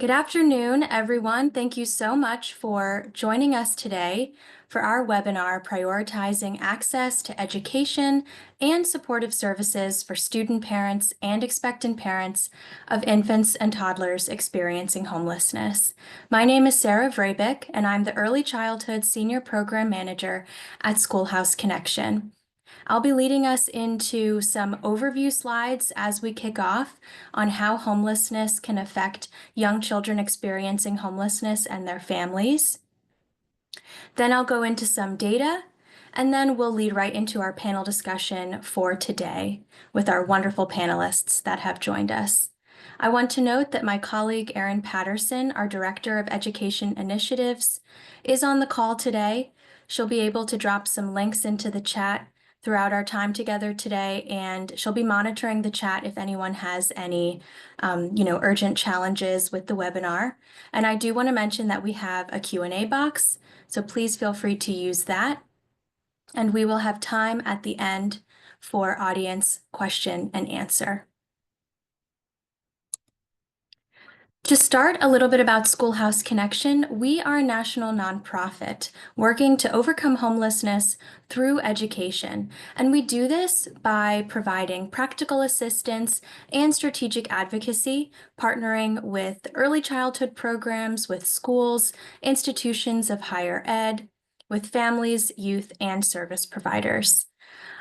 Good afternoon, everyone. Thank you so much for joining us today for our webinar, Prioritizing Access to Education and Supportive Services for Student Parents and Expectant Parents of Infants and Toddlers Experiencing Homelessness. My name is Sarah Vrabik, and I'm the Early Childhood Senior Program Manager at SchoolHouse Connection. I'll be leading us into some overview slides as we kick off on how homelessness can affect young children experiencing homelessness and their families. Then I'll go into some data, and then we'll lead right into our panel discussion for today with our wonderful panelists that have joined us. I want to note that my colleague Erin Patterson, our Director of Education Initiatives, is on the call today. She'll be able to drop some links into the chat throughout our time together today, and she'll be monitoring the chat if anyone has any urgent challenges with the webinar. And I do want to mention that we have a Q&A box, so please feel free to use that. And we will have time at the end for audience question and answer. To start, a little bit about SchoolHouse Connection. We are a national nonprofit working to overcome homelessness through education. And we do this by providing practical assistance and strategic advocacy, partnering with early childhood programs, with schools, institutions of higher ed, with families, youth, and service providers.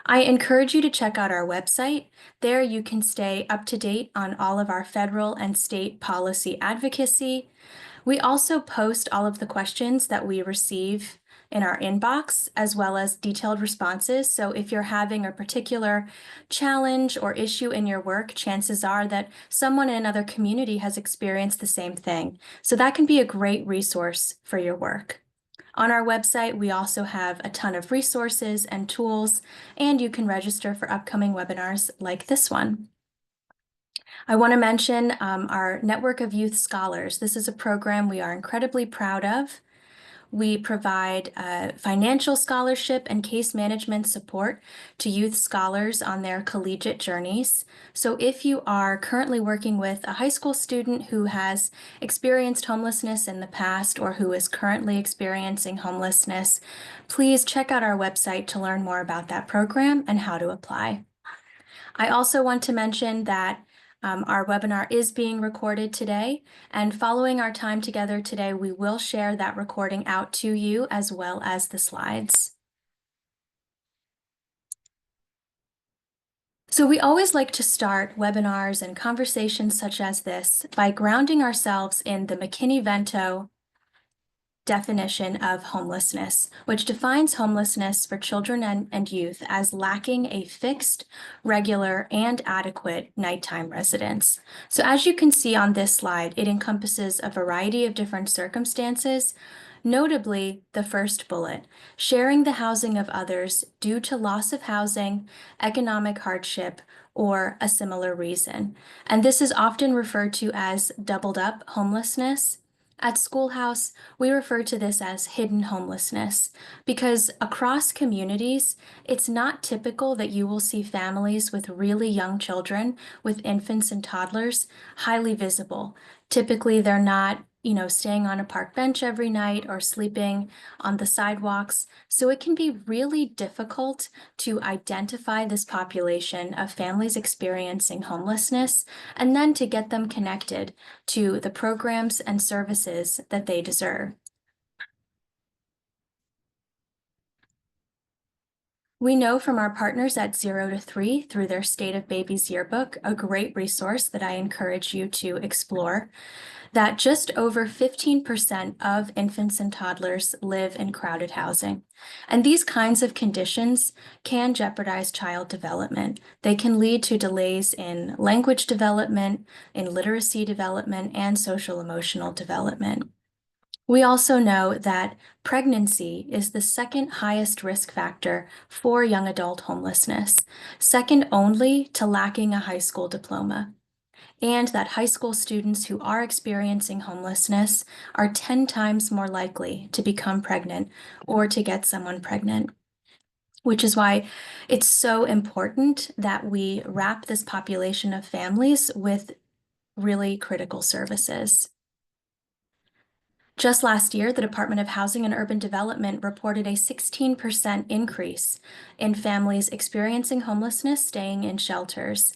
I encourage you to check out our website. There you can stay up to date on all of our federal and state policy advocacy. We also post all of the questions that we receive in our inbox, as well as detailed responses. So if you're having a particular challenge or issue in your work, chances are that someone in another community has experienced the same thing. So that can be a great resource for your work. On our website, we also have a ton of resources and tools, and you can register for upcoming webinars like this one. I want to mention our Network of Youth Scholars. This is a program we are incredibly proud of. We provide financial scholarship and case management support to youth scholars on their collegiate journeys. So if you are currently working with a high school student who has experienced homelessness in the past or who is currently experiencing homelessness, please check out our website to learn more about that program and how to apply. I also want to mention that our webinar is being recorded today, and following our time together today, we will share that recording out to you as well as the slides. So we always like to start webinars and conversations such as this by grounding ourselves in the McKinney-Vento definition of homelessness, which defines homelessness for children and youth as lacking a fixed, regular, and adequate nighttime residence. So as you can see on this slide, it encompasses a variety of different circumstances, notably the first bullet, sharing the housing of others due to loss of housing, economic hardship, or a similar reason. And this is often referred to as doubled up homelessness. At SchoolHouse, we refer to this as hidden homelessness because across communities, it's not typical that you will see families with really young children, with infants and toddlers, highly visible. Typically, they're not, staying on a park bench every night or sleeping on the sidewalks. So it can be really difficult to identify this population of families experiencing homelessness and then to get them connected to the programs and services that they deserve. We know from our partners at 0 to 3 through their State of Babies yearbook, a great resource that I encourage you to explore, that just over 15% of infants and toddlers live in crowded housing. And these kinds of conditions can jeopardize child development. They can lead to delays in language development, in literacy development, and social emotional development. We also know that pregnancy is the second highest risk factor for young adult homelessness, second only to lacking a high school diploma, and that high school students who are experiencing homelessness are 10 times more likely to become pregnant or to get someone pregnant, which is why it's so important that we wrap this population of families with really critical services. Just last year, the Department of Housing and Urban Development reported a 16% increase in families experiencing homelessness staying in shelters.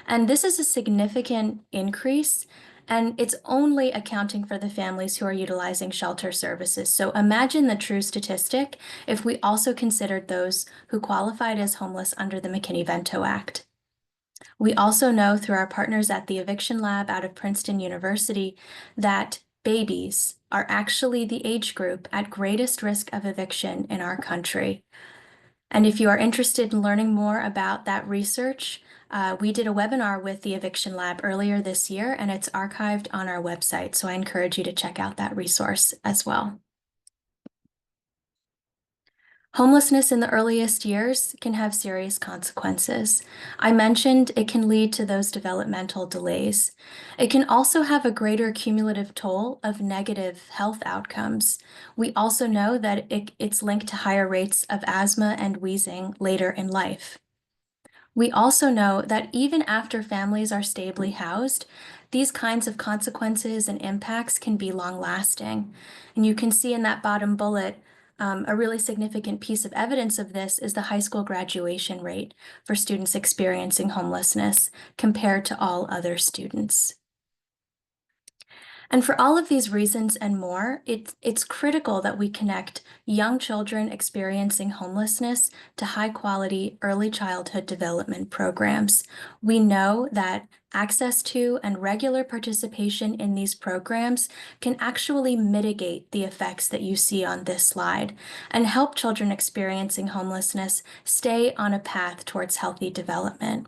And this is a significant increase, and it's only accounting for the families who are utilizing shelter services. So imagine the true statistic if we also considered those who qualified as homeless under the McKinney-Vento Act. We also know through our partners at the Eviction Lab out of Princeton University that babies are actually the age group at greatest risk of eviction in our country. And if you are interested in learning more about that research, we did a webinar with the Eviction Lab earlier this year, and it's archived on our website. So I encourage you to check out that resource as well. Homelessness in the earliest years can have serious consequences. I mentioned it can lead to those developmental delays. It can also have a greater cumulative toll of negative health outcomes. We also know that it's linked to higher rates of asthma and wheezing later in life. We also know that even after families are stably housed, these kinds of consequences and impacts can be long-lasting. And you can see in that bottom bullet, a really significant piece of evidence of this is the high school graduation rate for students experiencing homelessness compared to all other students. And for all of these reasons and more, it's critical that we connect young children experiencing homelessness to high-quality early childhood development programs. We know that access to and regular participation in these programs can actually mitigate the effects that you see on this slide and help children experiencing homelessness stay on a path towards healthy development.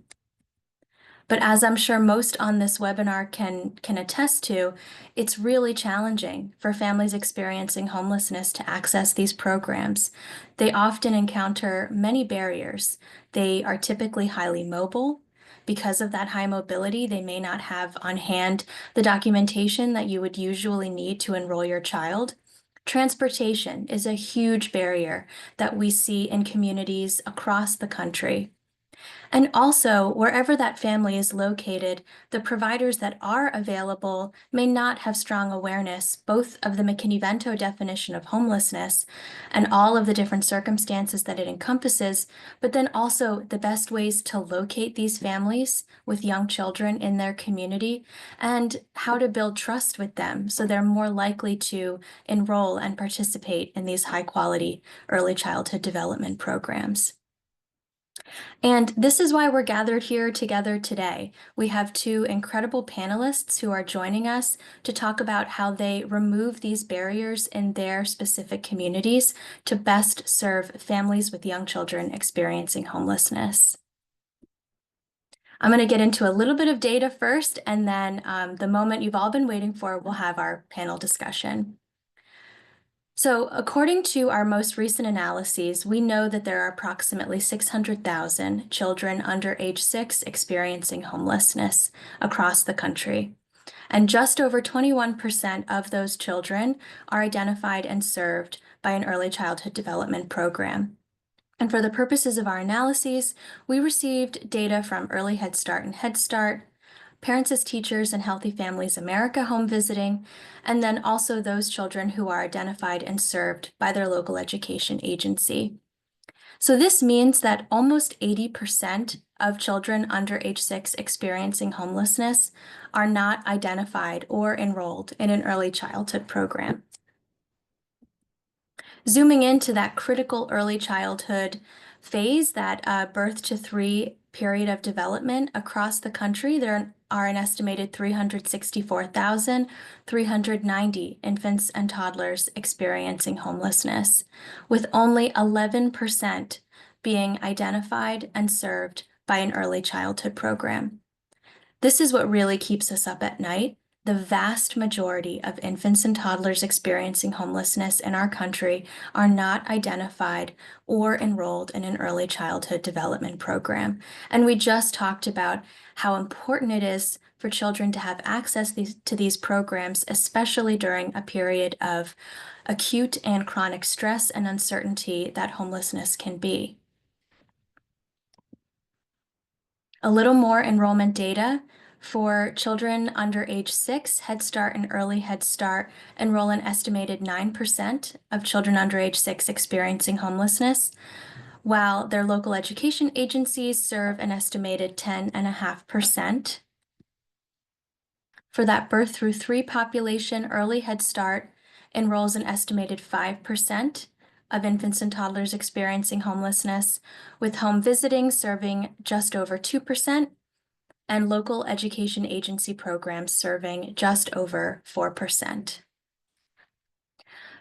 But as I'm sure most on this webinar can attest to, it's really challenging for families experiencing homelessness to access these programs. They often encounter many barriers. They are typically highly mobile. Because of that high mobility, they may not have on hand the documentation that you would usually need to enroll your child. Transportation is a huge barrier that we see in communities across the country. And also, wherever that family is located, the providers that are available may not have strong awareness, both of the McKinney-Vento definition of homelessness and all of the different circumstances that it encompasses, but then also the best ways to locate these families with young children in their community and how to build trust with them so they're more likely to enroll and participate in these high-quality early childhood development programs. And this is why we're gathered here together today. We have two incredible panelists who are joining us to talk about how they remove these barriers in their specific communities to best serve families with young children experiencing homelessness. I'm going to get into a little bit of data first, and then the moment you've all been waiting for, we'll have our panel discussion. So according to our most recent analyses, we know that there are approximately 600,000 children under age 6 experiencing homelessness across the country. And just over 21% of those children are identified and served by an early childhood development program. And for the purposes of our analyses, we received data from Early Head Start and Head Start, Parents as Teachers and Healthy Families America home visiting, and then also those children who are identified and served by their local education agency. So this means that almost 80% of children under age 6 experiencing homelessness are not identified or enrolled in an early childhood program. Zooming into that critical early childhood phase, that birth to 3 period of development across the country, there are an estimated 364,390 infants and toddlers experiencing homelessness, with only 11% being identified and served by an early childhood program. This is what really keeps us up at night. The vast majority of infants and toddlers experiencing homelessness in our country are not identified or enrolled in an early childhood development program. And we just talked about how important it is for children to have access to these programs, especially during a period of acute and chronic stress and uncertainty that homelessness can be. A little more enrollment data. For children under age 6, Head Start and Early Head Start enroll an estimated 9% of children under age 6 experiencing homelessness, while their local education agencies serve an estimated 10.5%. For that birth through 3 population, Early Head Start enrolls an estimated 5% of infants and toddlers experiencing homelessness, with home visiting serving just over 2%, and local education agency programs serving just over 4%.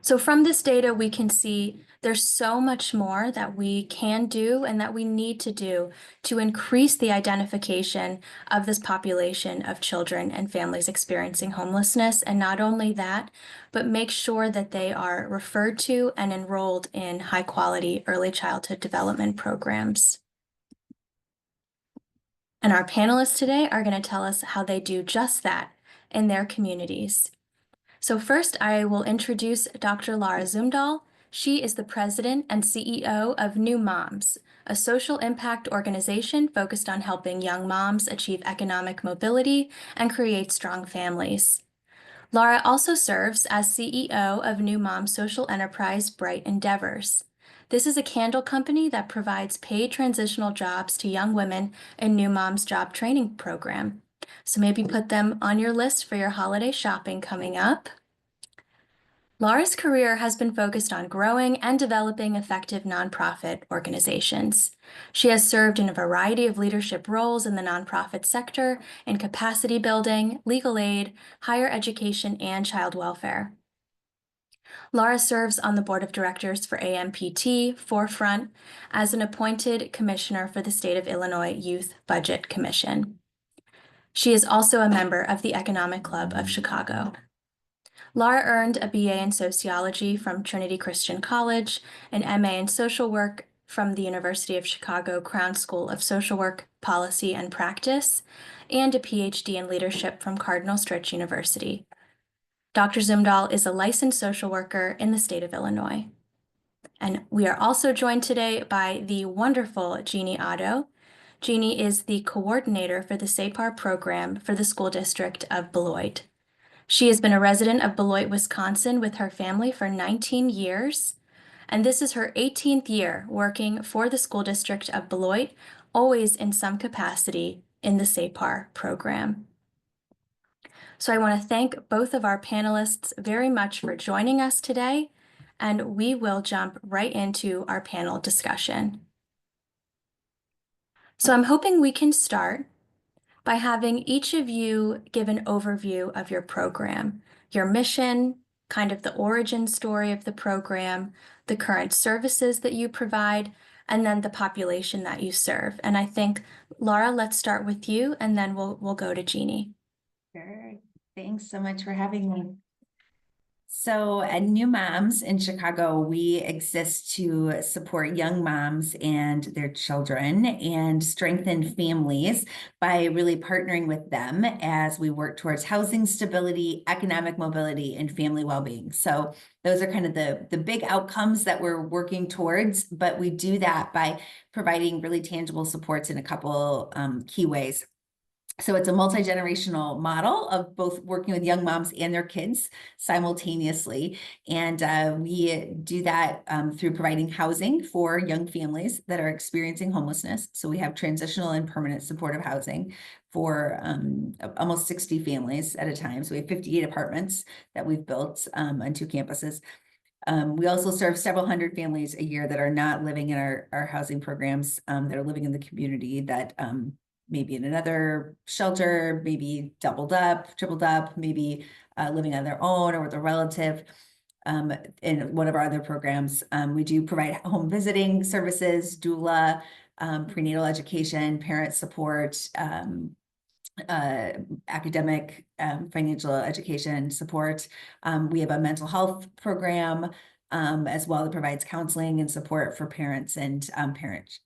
So from this data, we can see there's so much more that we can do and that we need to do to increase the identification of this population of children and families experiencing homelessness. And not only that, but make sure that they are referred to and enrolled in high quality early childhood development programs. And our panelists today are going to tell us how they do just that in their communities. So first, I will introduce Dr. Laura Zumdahl. She is the president and CEO of New Moms, a social impact organization focused on helping young moms achieve economic mobility and create strong families. Laura also serves as CEO of New Moms social enterprise Bright Endeavors. This is a candle company that provides paid transitional jobs to young women in New Moms job training program. So maybe put them on your list for your holiday shopping coming up. Laura's career has been focused on growing and developing effective nonprofit organizations. She has served in a variety of leadership roles in the nonprofit sector in capacity building, legal aid, higher education, and child welfare. Laura serves on the board of directors for AMPT Forefront as an appointed commissioner for the State of Illinois Youth Budget Commission. She is also a member of the Economic Club of Chicago. Laura earned a BA in sociology from Trinity Christian College, an MA in social work from the University of Chicago Crown School of Social Work, Policy, and Practice, and a PhD in leadership from Cardinal Stritch University. Dr. Zumdahl is a licensed social worker in the state of Illinois. And we are also joined today by the wonderful Jeannie Otto. Jeannie is the coordinator for the SAPAR program for the school district of Beloit. She has been a resident of Beloit, Wisconsin with her family for 19 years, and this is her 18th year working for the school district of Beloit, always in some capacity in the SAPAR program. So I want to thank both of our panelists very much for joining us today, and we will jump right into our panel discussion. So I'm hoping we can start by having each of you give an overview of your program, your mission, kind of the origin story of the program, the current services that you provide, and then the population that you serve. And I think, Laura, let's start with you, and then we'll go to Jeannie. Sure. Thanks so much for having me. So at New Moms in Chicago, we exist to support young moms and their children and strengthen families by really partnering with them as we work towards housing stability, economic mobility, and family well-being. So those are kind of the big outcomes that we're working towards, but we do that by providing really tangible supports in a couple key ways. So it's a multi-generational model of both working with young moms and their kids simultaneously. And we do that through providing housing for young families that are experiencing homelessness. So we have transitional and permanent supportive housing for almost 60 families at a time. So we have 58 apartments that we've built on 2 campuses. We also serve several hundred families a year that are not living in our housing programs, that are living in the community, that maybe in another shelter, maybe doubled up, tripled up, maybe living on their own or with a relative. In one of our other programs, we do provide home visiting services, doula, prenatal education, parent support, academic, financial education support. We have a mental health program as well that provides counseling and support for parents and parents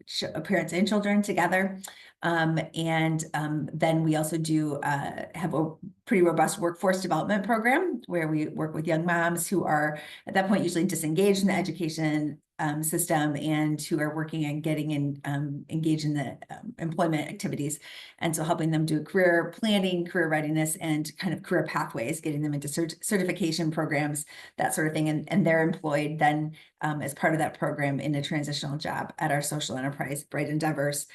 and children together. Then we also do have a pretty robust workforce development program where we work with young moms who are at that point usually disengaged in the education system and who are working on getting in, engaged in the employment activities. And so helping them do career planning, career readiness, and kind of career pathways, getting them into certification programs, that sort of thing. And they're employed then as part of that program in a transitional job at our social enterprise, Bright Endeavors,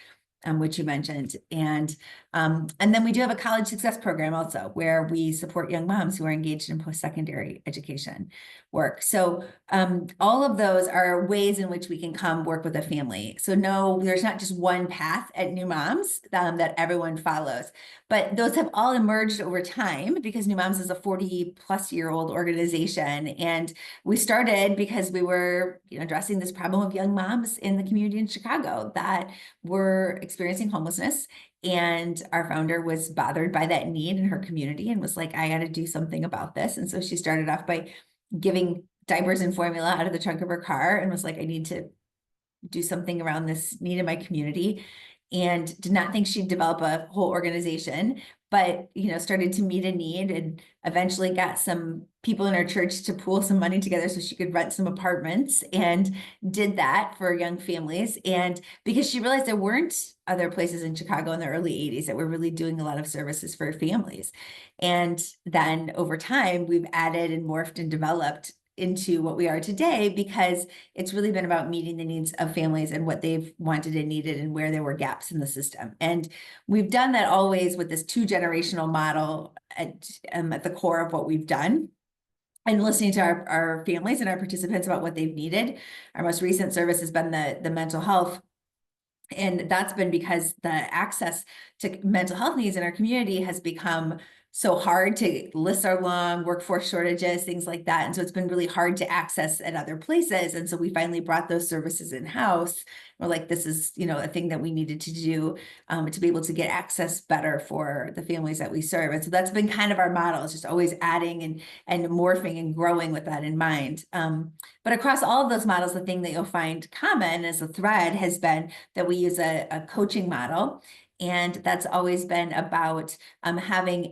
which you mentioned. And then we do have a college success program also, where we support young moms who are engaged in post-secondary education work. So all of those are ways in which we can come work with a family. So no, there's not just one path at New Moms that everyone follows, but those have all emerged over time because New Moms is a 40-plus-year-old organization. And we started because we were, addressing this problem of young moms in the community in Chicago that were experiencing homelessness. And our founder was bothered by that need in her community and was like, I got to do something about this. And so she started off by giving diapers and formula out of the trunk of her car and was like, I need to do something around this need in my community, and did not think she'd develop a whole organization, but started to meet a need and eventually got some people in our church to pool some money together so she could rent some apartments, and did that for young families. And because she realized there weren't other places in Chicago in the early 80s that were really doing a lot of services for families. And then over time, we've added and morphed and developed into what we are today, because it's really been about meeting the needs of families and what they've wanted and needed and where there were gaps in the system. And we've done that always with this 2-generational model at the core of what we've done, and listening to our families and our participants about what they've needed. Our most recent service has been the mental health. And that's been because the access to mental health needs in our community has become so hard. To list our long workforce shortages, things like that. And so it's been really hard to access at other places. And so we finally brought those services in-house. We're like, this is, a thing that we needed to do to be able to get access better for the families that we serve. And so that's been kind of our model, is just always adding and morphing and growing with that in mind. But across all of those models, the thing that you'll find common as a thread has been that we use a coaching model. And that's always been about having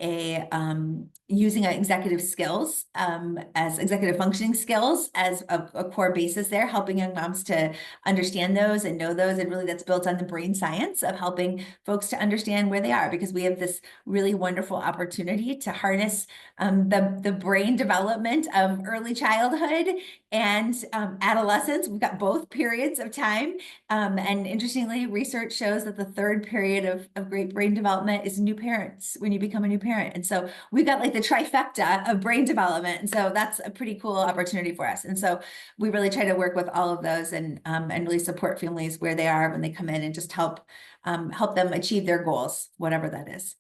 using executive skills as executive functioning skills as a core basis there, helping young moms to understand those and know those. And really that's built on the brain science of helping folks to understand where they are, because we have this really wonderful opportunity to harness the brain development of early childhood and adolescence. We've got both periods of time. And interestingly, research shows that the third period of great brain development is new parents, when you become a new parent. And so we've got like the trifecta of brain development. And so that's a pretty cool opportunity for us. And so we really try to work with all of those and really support families where they are when they come in, and just help them achieve their goals, whatever that is.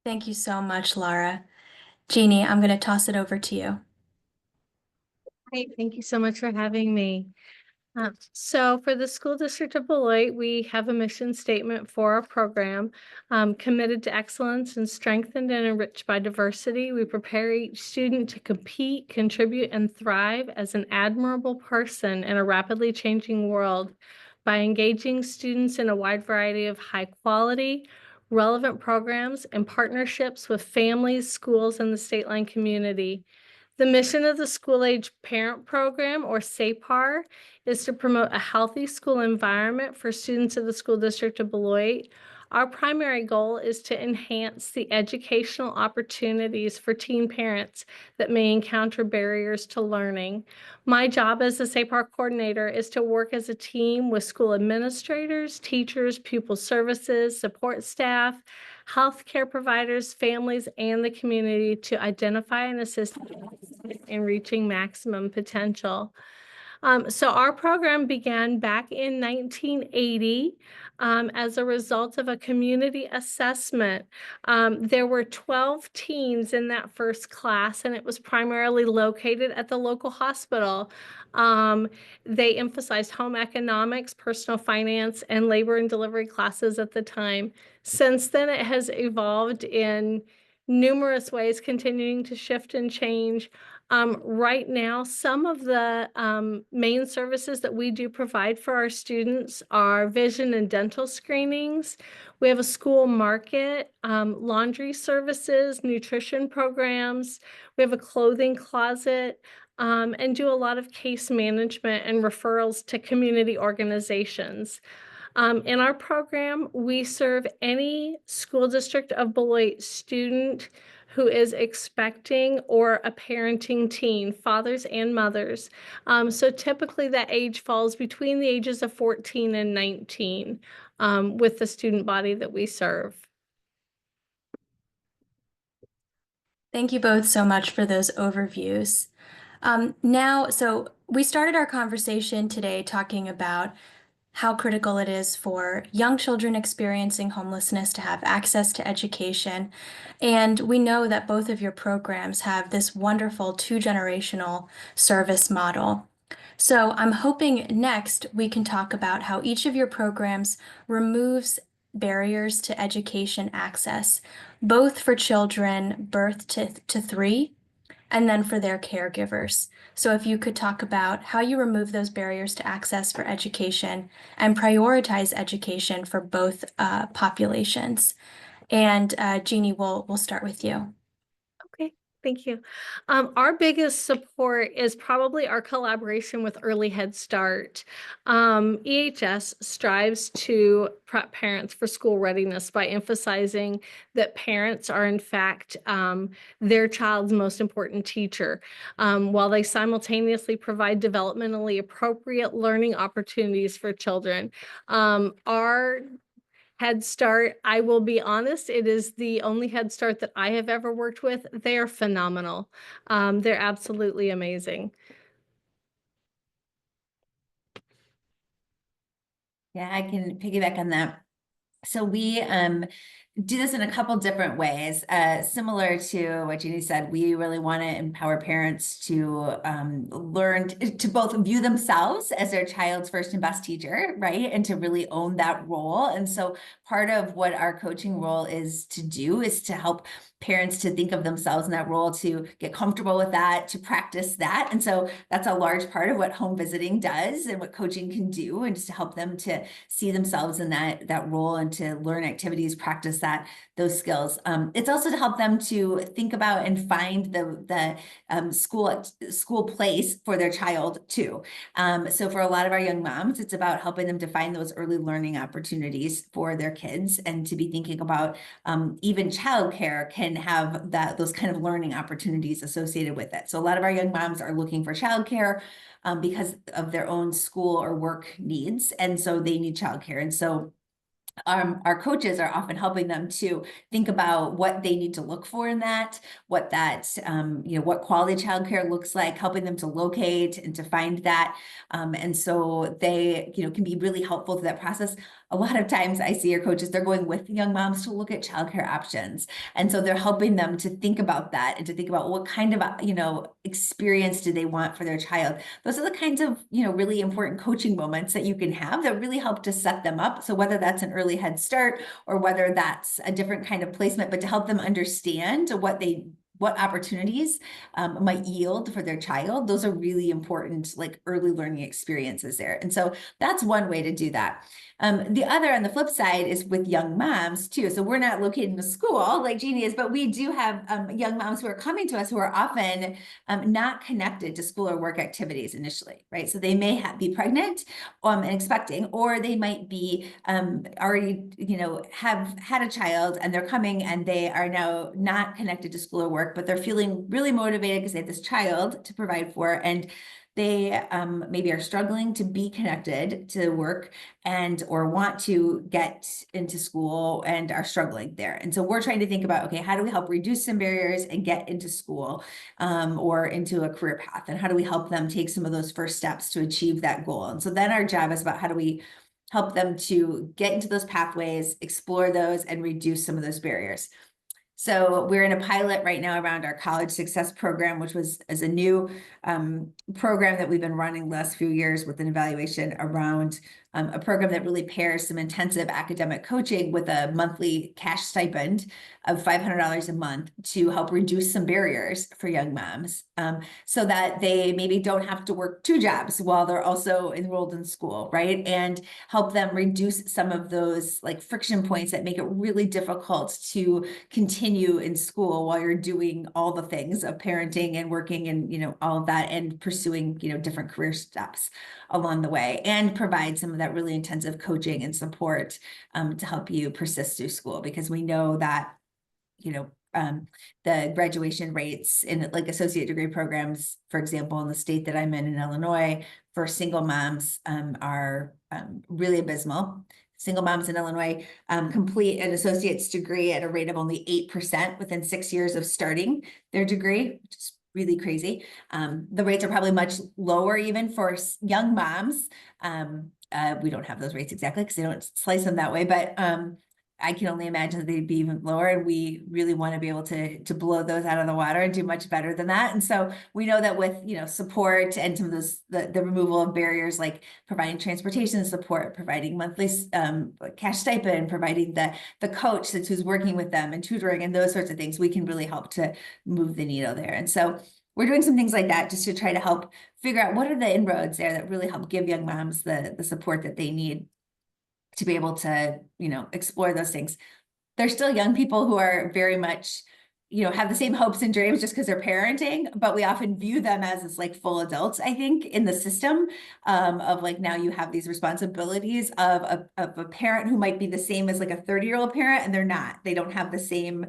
Thank you so much, Laura. Jeannie, I'm going to toss it over to you. Great, thank you so much for having me. So for the School District of Beloit, we have a mission statement for our program, committed to excellence and strengthened and enriched by diversity. We prepare each student to compete, contribute, and thrive as an admirable person in a rapidly changing world by engaging students in a wide variety of high quality, relevant programs and partnerships with families, schools, and the state line community. The mission of the School Age Parent Program, or SAPAR, is to promote a healthy school environment for students of the School District of Beloit. Our primary goal is to enhance the educational opportunities for teen parents that may encounter barriers to learning. My job as a SAPAR coordinator is to work as a team with school administrators, teachers, pupil services, support staff, healthcare providers, families, and the community to identify and assist in reaching maximum potential. So our program began back in 1980 as a result of a community assessment. There were 12 teens in that first class, and it was primarily located at the local hospital. They emphasized home economics, personal finance, and labor and delivery classes at the time. Since then, it has evolved in numerous ways continuing to shift and change. Right now, some of the main services that we do provide for our students are vision and dental screenings. We have a school market, laundry services, nutrition programs. We have a clothing closet, and do a lot of case management and referrals to community organizations. In our program, we serve any school district of Beloit student who is expecting or a parenting teen, fathers and mothers. So typically that age falls between the ages of 14 and 19 with the student body that we serve. Thank you both so much for those overviews. So we started our conversation today talking about how critical it is for young children experiencing homelessness to have access to education. And we know that both of your programs have this wonderful two-generational service model. So I'm hoping next we can talk about how each of your programs removes barriers to education access, both for children birth to 3 and then for their caregivers. So if you could talk about how you remove those barriers to access for education and prioritize education for both populations. And Jeannie, we'll start with you. Okay, thank you. Our biggest support is probably our collaboration with Early Head Start. EHS strives to prep parents for school readiness by emphasizing that parents are in fact their child's most important teacher, while they simultaneously provide developmentally appropriate learning opportunities for children. Our Head Start, I will be honest, it is the only Head Start that I have ever worked with. They are phenomenal. They're absolutely amazing. Yeah, I can piggyback on that. So we do this in a couple different ways. Similar to what Jeannie said, we really want to empower parents to learn to both view themselves as their child's first and best teacher, right? And to really own that role. And so part of what our coaching role is to do is to help parents to think of themselves in that role, to get comfortable with that, to practice that. And so that's a large part of what home visiting does and what coaching can do, and just to help them to see themselves in that role and to learn activities, practice those skills. It's also to help them to think about and find the school place for their child too. So for a lot of our young moms, it's about helping them to find those early learning opportunities for their kids, and to be thinking about even childcare can have those kind of learning opportunities associated with it. So a lot of our young moms are looking for childcare because of their own school or work needs, and so they need childcare. And so our coaches are often helping them to think about what they need to look for in that, what what quality childcare looks like, helping them to locate and to find that. And so they, can be really helpful to that process. A lot of times I see our coaches, they're going with young moms to look at childcare options. And so they're helping them to think about that and to think about what kind of, experience do they want for their child. Those are the kinds of, really important coaching moments that you can have that really help to set them up. So whether that's an early Head Start or whether that's a different kind of placement, but to help them understand what opportunities might yield for their child, those are really important, like early learning experiences there. And so that's one way to do that. The other, on the flip side, is with young moms too. So we're not located in a school like Jeannie is, but we do have young moms who are coming to us who are often not connected to school or work activities initially, right? So they may be pregnant and expecting, or they might be already, have had a child and they're coming and they are now not connected to school or work, but they're feeling really motivated because they have this child to provide for, and they maybe are struggling to be connected to work or want to get into school and are struggling there. And so we're trying to think about, okay, how do we help reduce some barriers and get into school or into a career path? And how do we help them take some of those first steps to achieve that goal? And so then our job is about how do we help them to get into those pathways, explore those, and reduce some of those barriers. So we're in a pilot right now around our College Success Program, which is a new program that we've been running the last few years with an evaluation around a program that really pairs some intensive academic coaching with a monthly cash stipend of $500 a month to help reduce some barriers for young moms, so that they maybe don't have to work 2 jobs while they're also enrolled in school, right? And help them reduce some of those like friction points that make it really difficult to continue in school while you're doing all the things of parenting and working and, you know, all of that, and pursuing, you know, different career steps along the way, and provide some of that really intensive coaching and support to help you persist through school, because we know that, you know, the graduation rates in like associate degree programs, for example, in the state that I'm in Illinois, for single moms are really abysmal. Single moms in Illinois complete an associate's degree at a rate of only 8% within 6 years of starting their degree, which is really crazy. The rates are probably much lower even for young moms. We don't have those rates exactly because they don't slice them that way, but I can only imagine that they'd be even lower, and we really want to be able to blow those out of the water and do much better than that. And so we know that with, you know, support and some of those, the removal of barriers, like providing transportation support, providing monthly cash stipend, providing the coach that's who's working with them and tutoring and those sorts of things, we can really help to move the needle there. And so we're doing some things like that just to try to help figure out what are the inroads there that really help give young moms the support that they need to be able to, you know, explore those things. There's still young people who are very much, you know, have the same hopes and dreams just because they're parenting, but we often view them as like full adults, I think, in the system of like, now you have these responsibilities of a parent who might be the same as like a 30-year-old parent, and they're not. They don't have the same,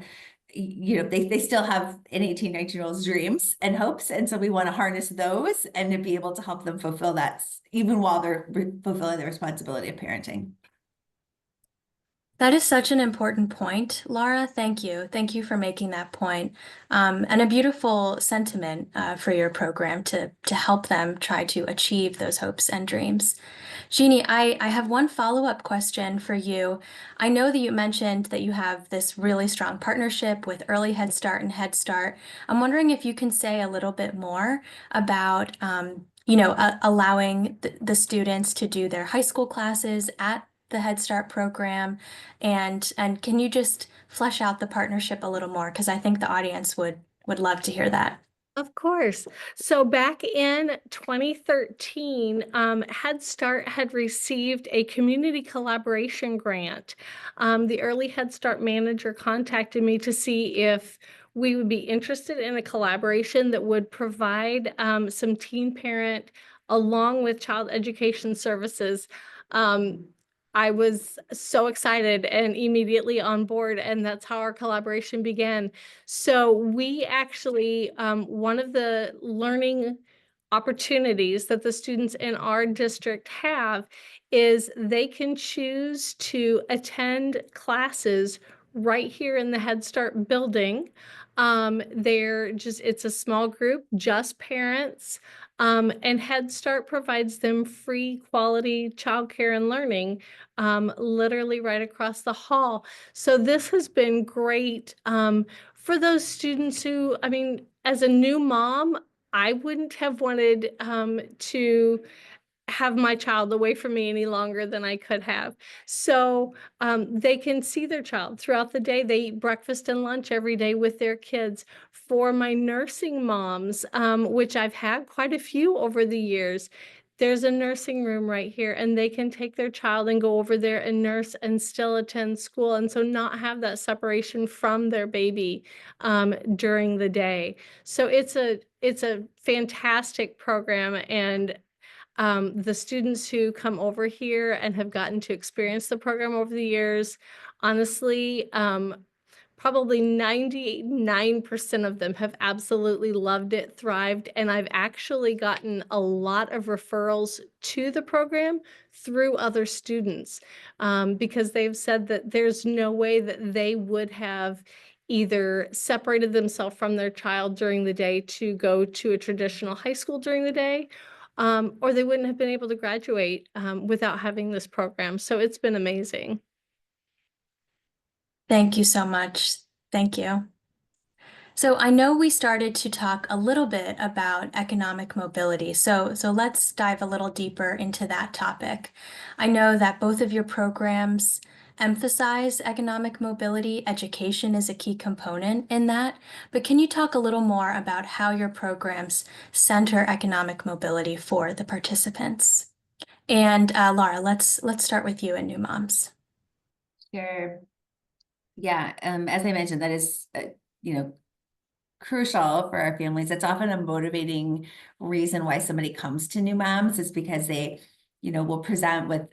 you know, they still have an 18, 19-year-old's dreams and hopes. And so we want to harness those and to be able to help them fulfill that even while they're fulfilling the responsibility of parenting. That is such an important point, Laura. Thank you. Thank you for making that point. And a beautiful sentiment for your program to help them try to achieve those hopes and dreams. Jeannie, I have one follow-up question for you. I know that you mentioned that you have this really strong partnership with Early Head Start and Head Start. I'm wondering if you can say a little bit more about allowing the students to do their high school classes at the Head Start program, and can you just flesh out the partnership a little more? Because I think the audience would love to hear that. Of course. So back in 2013, Head Start had received a community collaboration grant. The Early Head Start manager contacted me to see if we would be interested in a collaboration that would provide some teen parent along with child education services. I was so excited and immediately on board, and that's how our collaboration began. So we actually, one of the learning opportunities that the students in our district have is they can choose to attend classes right here in the Head Start building. It's a small group, just parents. And Head Start provides them free quality childcare and learning, literally right across the hall. So this has been great for those students who, I mean, as a new mom, I wouldn't have wanted to have my child away from me any longer than I could have. So they can see their child throughout the day. They eat breakfast and lunch every day with their kids. For my nursing moms, which I've had quite a few over the years, there's a nursing room right here, and they can take their child and go over there and nurse and still attend school, and so not have that separation from their baby during the day. So it's a fantastic program, and the students who come over here and have gotten to experience the program over the years, honestly, probably 99% of them have absolutely loved it, thrived, and I've actually gotten a lot of referrals to the program through other students because they've said that there's no way that they would have either separated themselves from their child during the day to go to a traditional high school during the day, or they wouldn't have been able to graduate without having this program. So it's been amazing. Thank you so much. Thank you. So I know we started to talk a little bit about economic mobility. So let's dive a little deeper into that topic. I know that both of your programs emphasize economic mobility. Education is a key component in that. But can you talk a little more about how your programs center economic mobility for the participants? And Laura, let's start with you and New Moms. Sure. Yeah, as I mentioned, that is, you know, crucial for our families. It's often a motivating reason why somebody comes to New Moms is because they, will present with,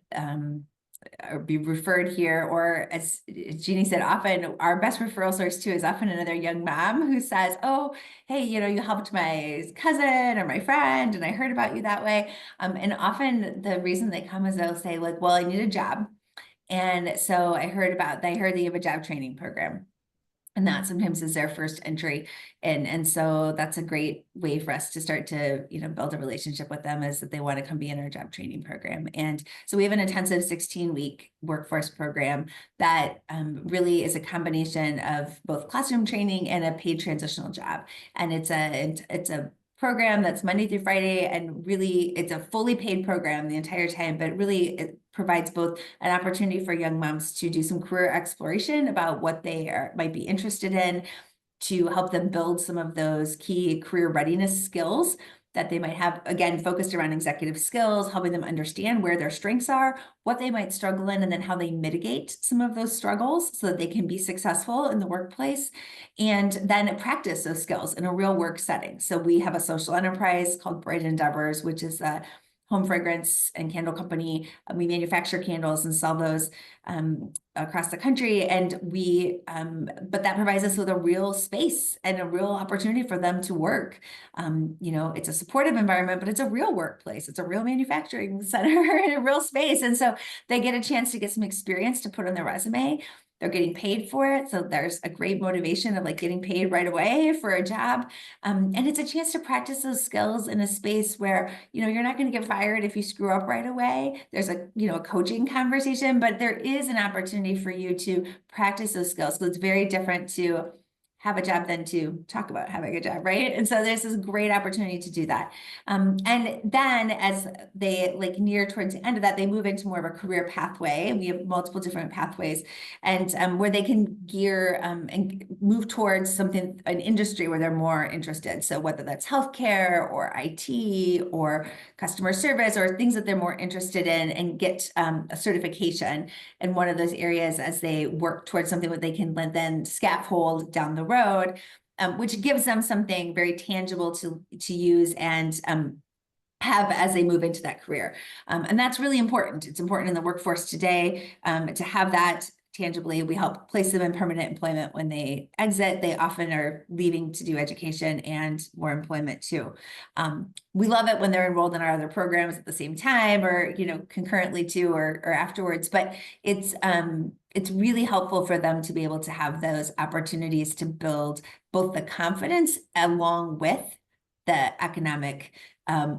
or be referred here, or as Jeannie said, often our best referral source too is often another young mom who says, oh, hey, you helped my cousin or my friend, and I heard about you that way. And often the reason they come is they'll say like, well, I need a job. And so I heard that you have a job training program. And that sometimes is their first entry. And so that's a great way for us to start to, build a relationship with them, is that they want to come be in our job training program. And so we have an intensive 16-week workforce program that really is a combination of both classroom training and a paid transitional job. And it's a program that's Monday through Friday, and really it's a fully paid program the entire time, but really it provides both an opportunity for young moms to do some career exploration about what they might be interested in, to help them build some of those key career readiness skills that they might have, again, focused around executive skills, helping them understand where their strengths are, what they might struggle in, and then how they mitigate some of those struggles so that they can be successful in the workplace, and then practice those skills in a real work setting. So we have a social enterprise called Bright Endeavors, which is a home fragrance and candle company. We manufacture candles and sell those across the country. And but that provides us with a real space and a real opportunity for them to work. It's a supportive environment, but it's a real workplace. It's a real manufacturing center and a real space. And so they get a chance to get some experience to put on their resume. They're getting paid for it. So there's a great motivation of like getting paid right away for a job. And it's a chance to practice those skills in a space where, you're not going to get fired if you screw up right away. There's a coaching conversation, but there is an opportunity for you to practice those skills. So it's very different to have a job than to talk about having a job, right? And so there's this great opportunity to do that. And then as they near towards the end of that, they move into more of a career pathway. We have multiple different pathways, and where they can gear and move towards an industry where they're more interested. So whether that's healthcare or IT or customer service or things that they're more interested in, and get a certification in one of those areas as they work towards something that they can then scaffold down the road, which gives them something very tangible to use and have as they move into that career. And that's really important. It's important in the workforce today to have that tangibly. We help place them in permanent employment when they exit. They often are leaving to do education and more employment too. We love it when they're enrolled in our other programs at the same time, or concurrently too, or afterwards. But it's really helpful for them to be able to have those opportunities to build both the confidence along with the economic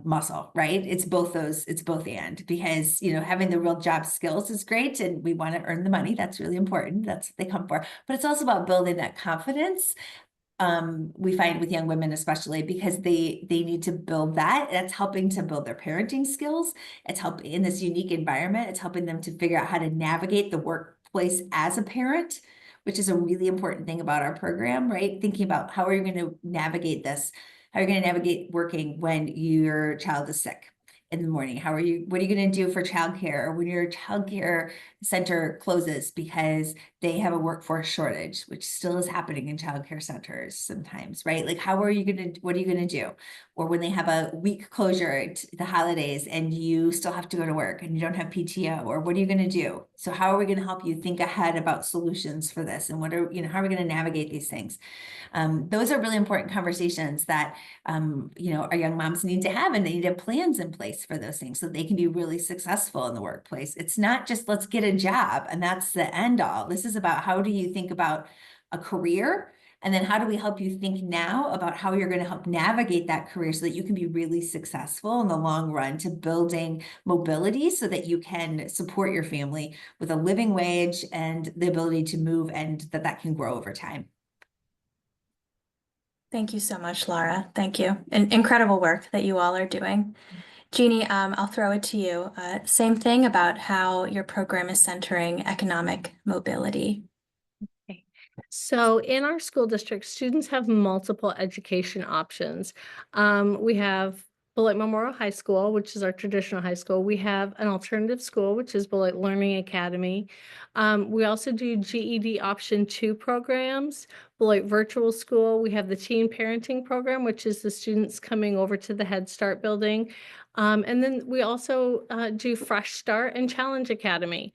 muscle, right? It's both and, because, having the real job skills is great, and we want to earn the money. That's really important. That's what they come for. But it's also about building that confidence. We find with young women, especially because they need to build that. That's helping to build their parenting skills. It's helping in this unique environment. It's helping them to figure out how to navigate the workplace as a parent, which is a really important thing about our program, right? Thinking about how are you going to navigate this? How are you going to navigate working when your child is sick in the morning? What are you going to do for childcare, or when your childcare center closes because they have a workforce shortage, which still is happening in childcare centers sometimes, right? Like, what are you going to do? Or when they have a week closure at the holidays and you still have to go to work and you don't have PTO, or what are you going to do? So how are we going to help you think ahead about solutions for this? And how are we going to navigate these things? Those are really important conversations that, our young moms need to have, and they need to have plans in place for those things so they can be really successful in the workplace. It's not just let's get a job and that's the end all. This is about how do you think about a career, and then how do we help you think now about how you're going to help navigate that career so that you can be really successful in the long run, to building mobility so that you can support your family with a living wage and the ability to move, and that can grow over time. Thank you so much, Laura. Thank you. Incredible work that you all are doing. Jeannie, I'll throw it to you. Same thing about how your program is centering economic mobility. Okay. So in our school district, students have multiple education options. We have Beloit Memorial High School, which is our traditional high school. We have an alternative school, which is Beloit Learning Academy. We also do GED Option 2 programs, Beloit Virtual School. We have the Teen Parenting Program, which is the students coming over to the Head Start building. And then we also do Fresh Start and Challenge Academy.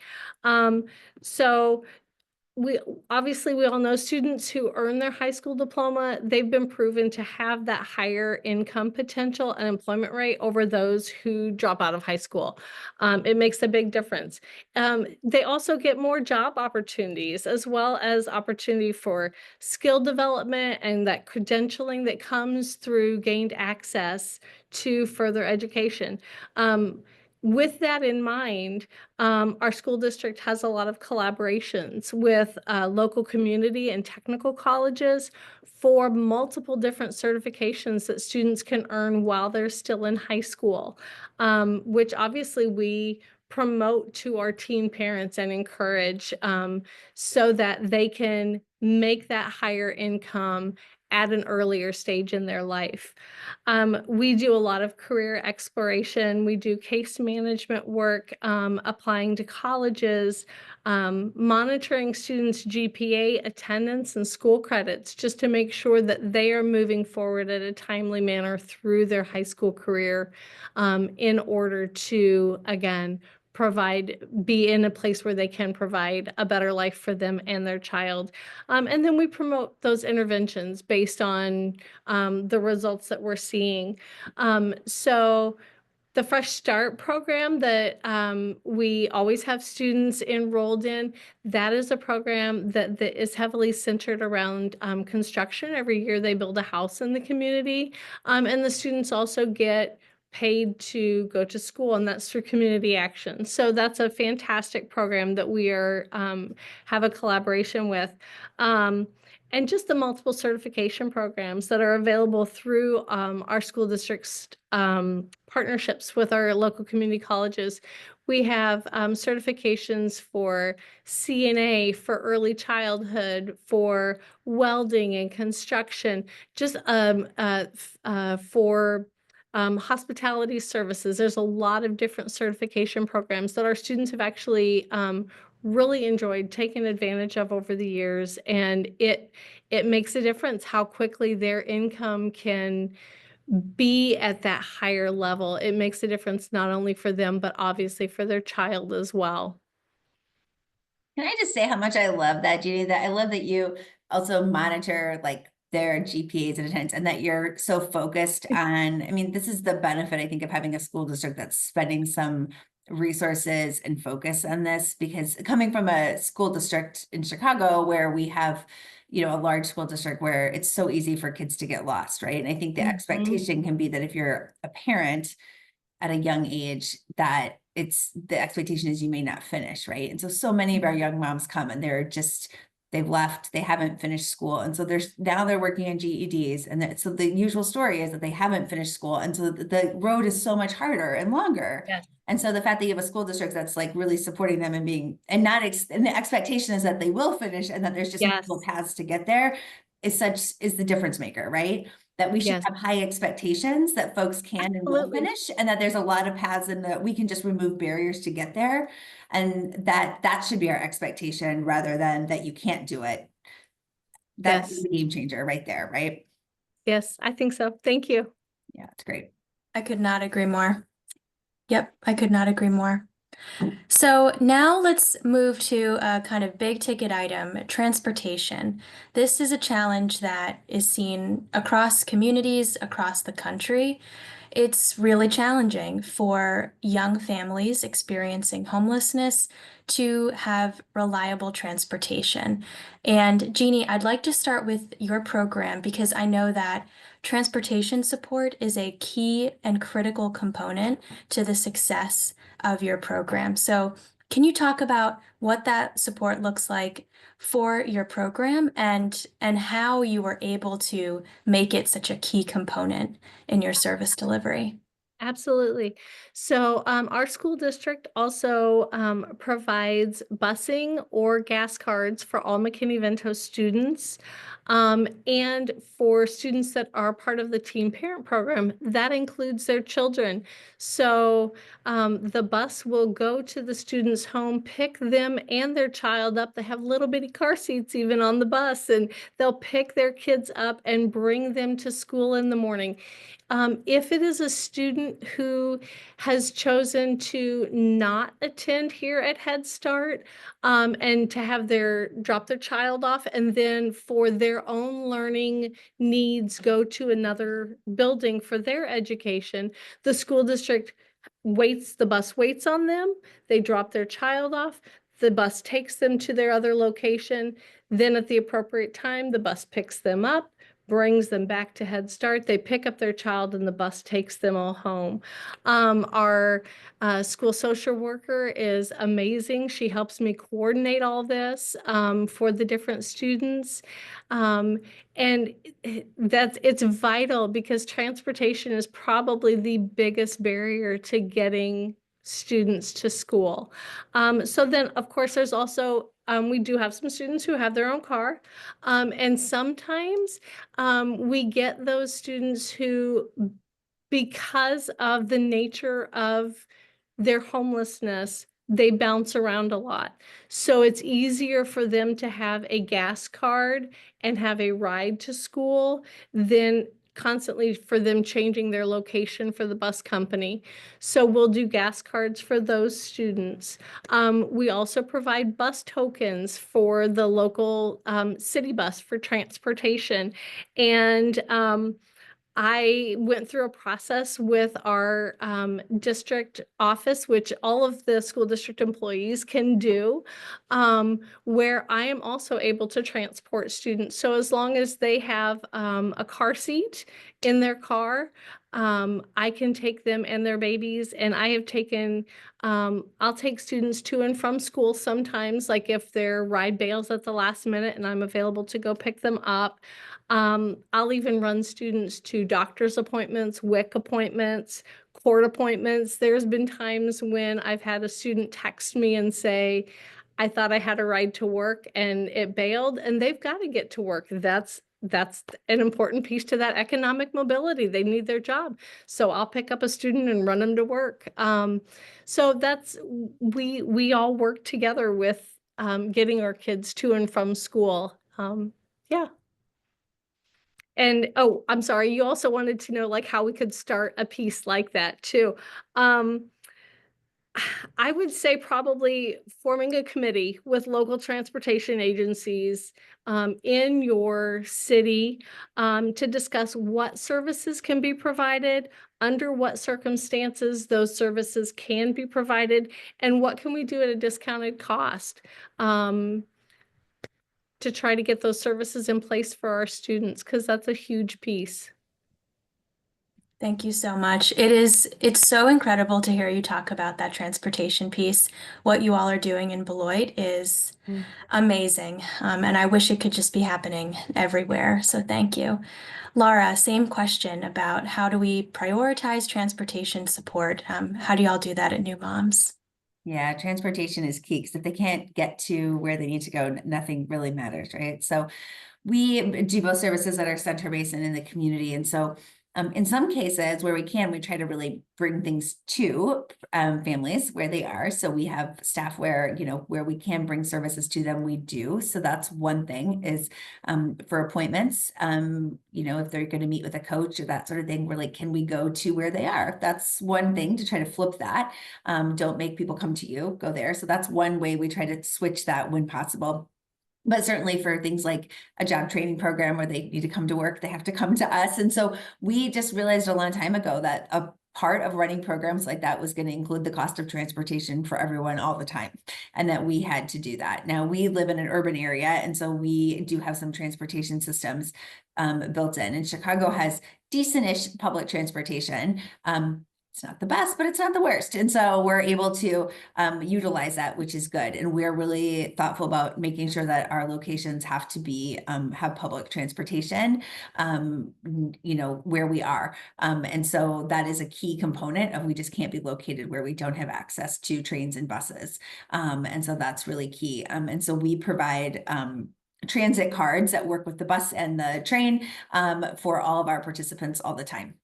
So we all know students who earn their high school diploma, they've been proven to have that higher income potential and employment rate over those who drop out of high school. It makes a big difference. They also get more job opportunities as well as opportunity for skill development and that credentialing that comes through gained access to further education. With that in mind, our school district has a lot of collaborations with local community and technical colleges for multiple different certifications that students can earn while they're still in high school, which obviously we promote to our teen parents and encourage so that they can make that higher income at an earlier stage in their life. We do a lot of career exploration. We do case management work, applying to colleges, monitoring students' GPA, attendance, and school credits, just to make sure that they are moving forward at a timely manner through their high school career, in order to, again, be in a place where they can provide a better life for them and their child. And then we promote those interventions based on the results that we're seeing. So the Fresh Start program that we always have students enrolled in, that is a program that is heavily centered around construction. Every year they build a house in the community, and the students also get paid to go to school, and that's through community action. So that's a fantastic program that we are have a collaboration with. And just the multiple certification programs that are available through our school district's partnerships with our local community colleges. We have certifications for CNA, for early childhood, for welding and construction, just for hospitality services. There's a lot of different certification programs that our students have actually really enjoyed taking advantage of over the years, and it makes a difference how quickly their income can be at that higher level. It makes a difference not only for them, but obviously for their child as well. Can I just say how much I love that, Judy? That I love that you also monitor like their GPAs and attendance, and that you're so focused on, I mean, this is the benefit, I think, of having a school district that's spending some resources and focus on this, because coming from a school district in Chicago where we have, you know, a large school district where it's so easy for kids to get lost, right? And I think the expectation can be that if you're a parent at a young age, that it's the expectation is you may not finish, right? And so many of our young moms come and they've left, they haven't finished school. And so now they're working on GEDs. And so the usual story is that they haven't finished school. And so the road is so much harder and longer. Yes. And so the fact that you have a school district that's like really supporting them and and the expectation is that they will finish and that there's just multiple paths to get there is the difference maker, right? That we should have high expectations that folks can and will finish, and that there's a lot of paths and that we can just remove barriers to get there. And that should be our expectation rather than that you can't do it. That's the game changer right there, right? Yes, I think so. Thank you. Yeah, it's great. I could not agree more. Yep, I could not agree more. So now let's move to a kind of big ticket item, transportation. This is a challenge that is seen across communities across the country. It's really challenging for young families experiencing homelessness to have reliable transportation. And Jeannie, I'd like to start with your program because I know that transportation support is a key and critical component to the success of your program. So Can you talk about what that support looks like for your program and how you were able to make it such a key component in your service delivery? Absolutely. So our school district also provides busing or gas cards for all McKinney-Vento students. And for students that are part of the teen parent program, that includes their children. So the bus will go to the student's home, pick them and their child up. They have little bitty car seats even on the bus, and they'll pick their kids up and bring them to school in the morning. If it is a student who has chosen to not attend here at Head Start, and to have drop their child off and then for their own learning needs go to another building for their education, the school district the bus waits on them, they drop their child off, the bus takes them to their other location, then at the appropriate time, the bus picks them up, brings them back to Head Start. They pick up their child and the bus takes them all home. Our school social worker is amazing. She helps me coordinate all this for the different students. And it's vital because transportation is probably the biggest barrier to getting students to school. So then, of course, there's also we do have some students who have their own car. And sometimes we get those students who, because of the nature of their homelessness, they bounce around a lot. So it's easier for them to have a gas card and have a ride to school than constantly for them changing their location for the bus company. So we'll do gas cards for those students. We also provide bus tokens for the local city bus for transportation. And I went through a process with our district office, which all of the school district employees can do, where I am also able to transport students. So as long as they have a car seat in their car, I can take them and their babies. And I have taken, I'll take students to and from school sometimes, like if their ride bails at the last minute and I'm available to go pick them up. I'll even run students to doctor's appointments, WIC appointments, court appointments. There's been times when I've had a student text me and say, I thought I had a ride to work and it bailed, and they've got to get to work. That's an important piece to that economic mobility. They need their job. So I'll pick up a student and run them to work. So we all work together with getting our kids to and from school. Yeah. And oh, I'm sorry, you also wanted to know like how we could start a piece like that too. I would say probably forming a committee with local transportation agencies in your city to discuss what services can be provided, under what circumstances those services can be provided, and what can we do at a discounted cost. To try to get those services in place for our students, because that's a huge piece. Thank you so much. It's so incredible to hear you talk about that transportation piece. What you all are doing in Beloit is amazing. And I wish it could just be happening everywhere. So thank you. Laura, same question about how do we prioritize transportation support? How do y'all do that at New Moms? Yeah, transportation is key because if they can't get to where they need to go, nothing really matters, right? So we do both services that are center-based and in the community. And so in some cases where we can, we try to really bring things to families where they are. So we have staff where, where we can bring services to them, we do. So that's one thing is for appointments, if they're going to meet with a coach or that sort of thing, we're like, can we go to where they are? That's one thing to try to flip that. Don't make people come to you, go there. So that's one way we try to switch that when possible. But certainly for things like a job training program where they need to come to work, they have to come to us. And so we just realized a long time ago that a part of running programs like that was going to include the cost of transportation for everyone all the time, and that we had to do that. Now we live in an urban area, and so we do have some transportation systems built in. And Chicago has decent-ish public transportation. it's not the best, but it's not the worst. And so we're able to utilize that, which is good. And we're really thoughtful about making sure that our locations have to be have public transportation, where we are. And so that is a key component of we just can't be located where we don't have access to trains and buses. And so that's really key. And so we provide transit cards that work with the bus and the train for all of our participants all the time.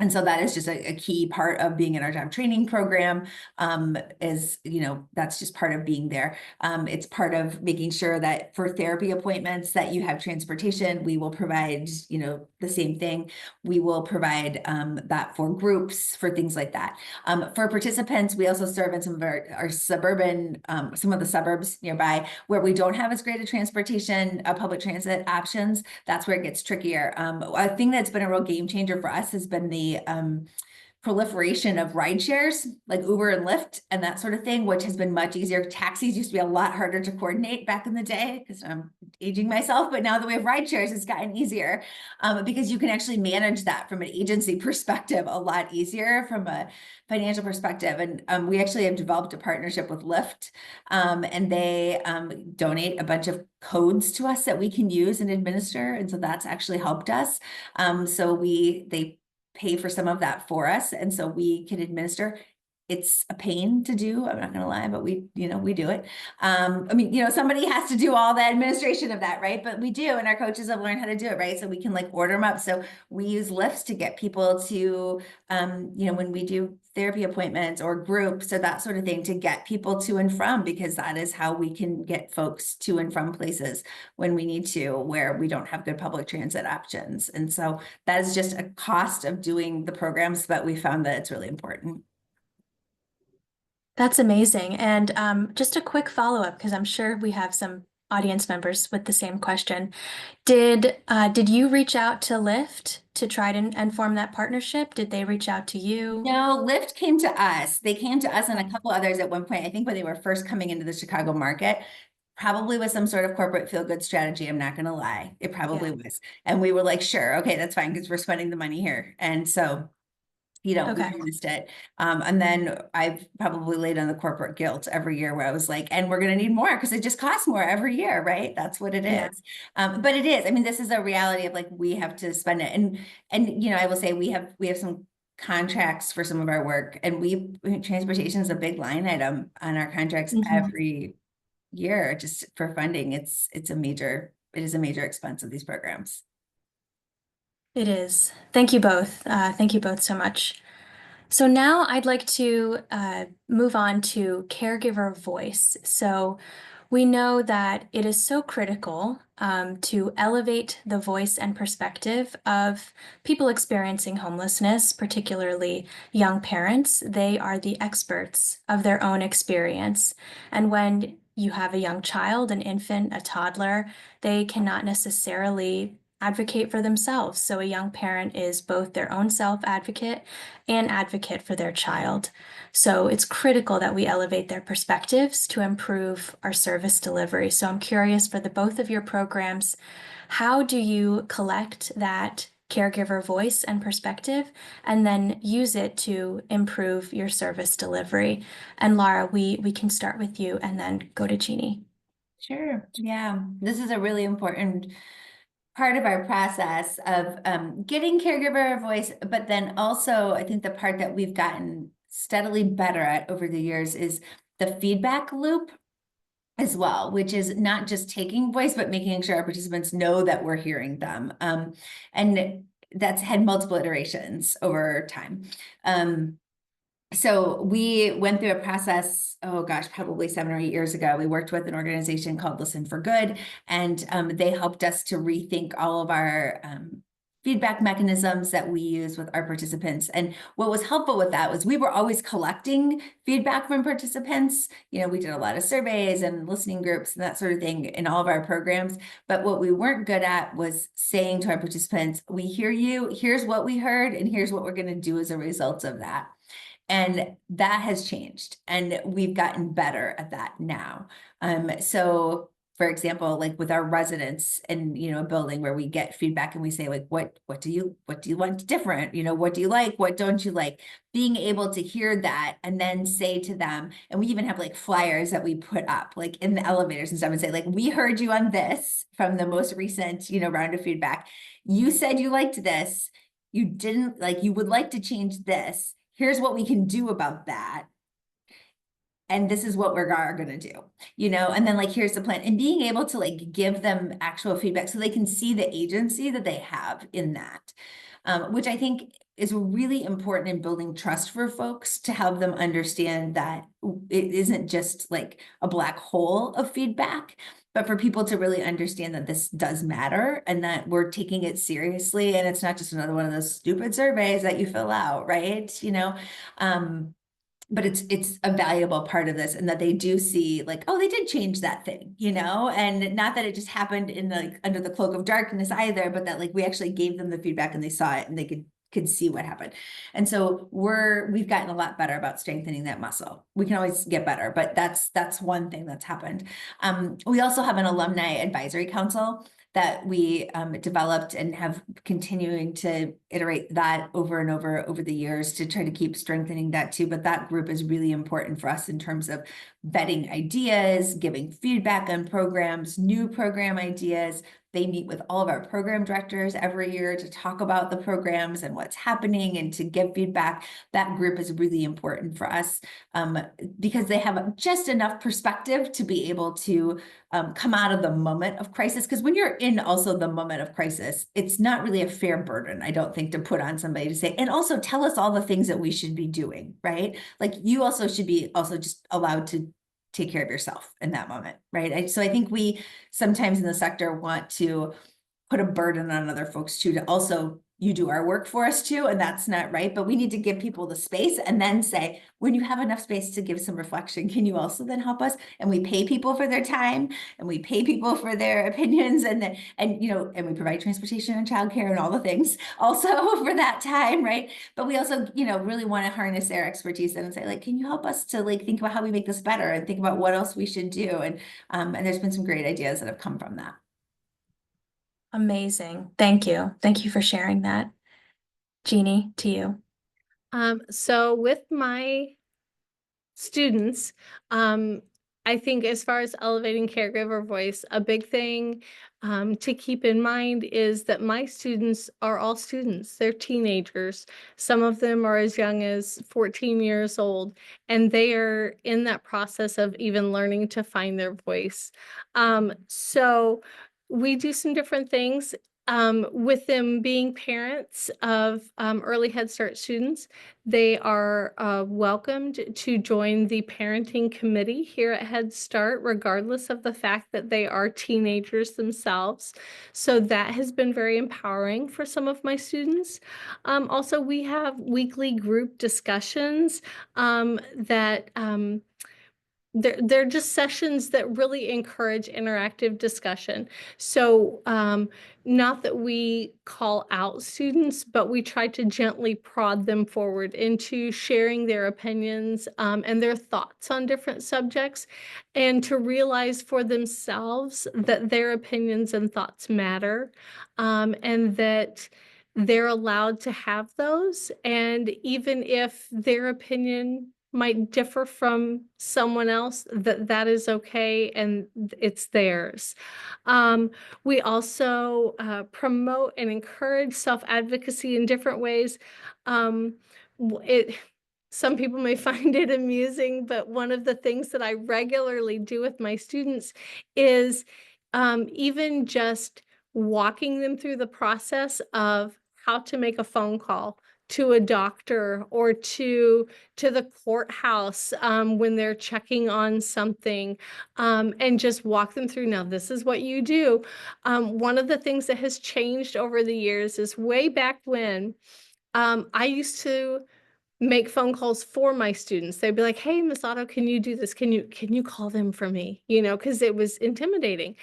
And so that is just a key part of being in our job training program, that's just part of being there. It's part of making sure that for therapy appointments that you have transportation. We will provide, the same thing. We will provide that for groups, for things like that. For participants, we also serve in some of our suburban, some of the suburbs nearby where we don't have as great a transportation, public transit options. That's where it gets trickier. A thing that's been a real game changer for us has been the proliferation of ride shares like Uber and Lyft and that sort of thing, which has been much easier. Taxis used to be a lot harder to coordinate back in the day because I'm aging myself, but now that we have ride shares, it's gotten easier because you can actually manage that from an agency perspective a lot easier from a financial perspective. And we actually have developed a partnership with Lyft and they donate a bunch of codes to us that we can use and administer. And so that's actually helped us. They pay for some of that for us. And so we can administer. It's a pain to do. I'm not going to lie, but we do it. Somebody has to do all the administration of that, right? But we do, and our coaches have learned how to do it, right? So we can order them up. So we use lifts to get people to, when we do therapy appointments or groups or that sort of thing, to get people to and from, because that is how we can get folks to and from places when we need to, where we don't have good public transit options. And so that is just a cost of doing the programs, but we found that it's really important. That's amazing. And just a quick follow-up, because I'm sure we have some audience members with the same question. Did you reach out to Lyft to try and form that partnership? Did they reach out to you? No, Lyft came to us. They came to us and a couple others at one point, I think when they were first coming into the Chicago market, probably with some sort of corporate feel-good strategy. I'm not going to lie. It probably was. And we were like, sure, okay, that's fine, because we're spending the money here. And so Okay. we used it. And then I've probably laid on the corporate guilt every year where I was like, and we're going to need more because it just costs more every year, right? That's what it Yeah. is. But it is, this is a reality of we have to spend it. And I will say we have some contracts for some of our work, and transportation is a big line item on our contracts every year, just for funding. It is a major expense of these programs. It is. Thank you both. Thank you both so much. So now I'd like to move on to caregiver voice. So we know that it is so critical to elevate the voice and perspective of people experiencing homelessness, particularly young parents. They are the experts of their own experience. And when you have a young child, an infant, a toddler, they cannot necessarily advocate for themselves. So a young parent is both their own self-advocate and advocate for their child. So it's critical that we elevate their perspectives to improve our service delivery. So I'm curious, for the both of your programs, how do you collect that caregiver voice and perspective and then use it to improve your service delivery? And Laura, we can start with you and then go to Jeannie. Sure. Yeah, this is a really important part of our process of getting caregiver voice, but then also I think the part that we've gotten steadily better at over the years is the feedback loop as well, which is not just taking voice, but making sure our participants know that we're hearing them. And that's had multiple iterations over time. So we went through a process, oh gosh, probably 7 or 8 years ago. We worked with an organization called Listen for Good, and they helped us to rethink all of our feedback mechanisms that we use with our participants. And what was helpful with that was we were always collecting feedback from participants. We did a lot of surveys and listening groups and that sort of thing in all of our programs. But what we weren't good at was saying to our participants, we hear you, here's what we heard, and here's what we're going to do as a result of that. And that has changed, and we've gotten better at that now. So for example, like with our residents and, you know, a building where we get feedback and we say like, what do you want different? You know, what do you like? What don't you like? Being able to hear that and then say to them, and we even have like flyers that we put up like in the elevators and stuff and say like, we heard you on this from the most recent, you know, round of feedback. You said you liked this. You didn't like, you would like to change this. Here's what we can do about that. And this is what we're going to do, you know, and then like, here's the plan, and being able to like give them actual feedback so they can see the agency that they have in that, which I think is really important in building trust for folks, to help them understand that it isn't just like a black hole of feedback, but for people to really understand that this does matter and that we're taking it seriously. And it's not just another one of those stupid surveys that you fill out, right? You know, but it's a valuable part of this, and that they do see like, oh, they did change that thing, you know, and not that it just happened in like under the cloak of darkness either, but that like we actually gave them the feedback and they saw it and they could see what happened. And so we've gotten a lot better about strengthening that muscle. We can always get better, but that's one thing that's happened. We also have an alumni advisory council that we developed and have continuing to iterate that over and over the years to try to keep strengthening that too. But that group is really important for us in terms of vetting ideas, giving feedback on programs, new program ideas. They meet with all of our program directors every year to talk about the programs and what's happening and to give feedback. That group is really important for us because they have just enough perspective to be able to come out of the moment of crisis. Because when you're in also the moment of crisis, it's not really a fair burden, I don't think, to put on somebody to say, and also tell us all the things that we should be doing, right? Like you also should be also just allowed to take care of yourself in that moment, right? So I think we sometimes in the sector want to put a burden on other folks too, to also, you do our work for us too, and that's not right. But we need to give people the space and then say, when you have enough space to give some reflection, can you also then help us? And we pay people for their time and we pay people for their opinions, and you know, and we provide transportation and childcare and all the things also for that time, right? But we also, you know, really want to harness their expertise and say, like, can you help us to like think about how we make this better and think about what else we should do? And there's been some great ideas that have come from that. Amazing. Thank you. Thank you for sharing that. Jeannie, to you. So with my students, I think as far as elevating caregiver voice, a big thing to keep in mind is that my students are all students. They're teenagers. Some of them are as young as 14 years old, and they are in that process of even learning to find their voice. So we do some different things. With them being parents of early Head Start students, they are welcomed to join the parenting committee here at Head Start, regardless of the fact that they are teenagers themselves. So that has been very empowering for some of my students. Also, we have weekly group discussions that they're just sessions that really encourage interactive discussion. So not that we call out students, but we try to gently prod them forward into sharing their opinions and their thoughts on different subjects, and to realize for themselves that their opinions and thoughts matter, and that they're allowed to have those. And even if their opinion might differ from someone else, that is okay and it's theirs. We also promote and encourage self-advocacy in different ways. Some people may find it amusing, but one of the things that I regularly do with my students is even just walking them through the process of how to make a phone call to a doctor or to the courthouse when they're checking on something, and just walk them through, now this is what you do. One of the things that has changed over the years is way back when I used to make phone calls for my students. They'd be like, hey, Miss Otto, can you do this? Can you call them for me? You know, because it was intimidating.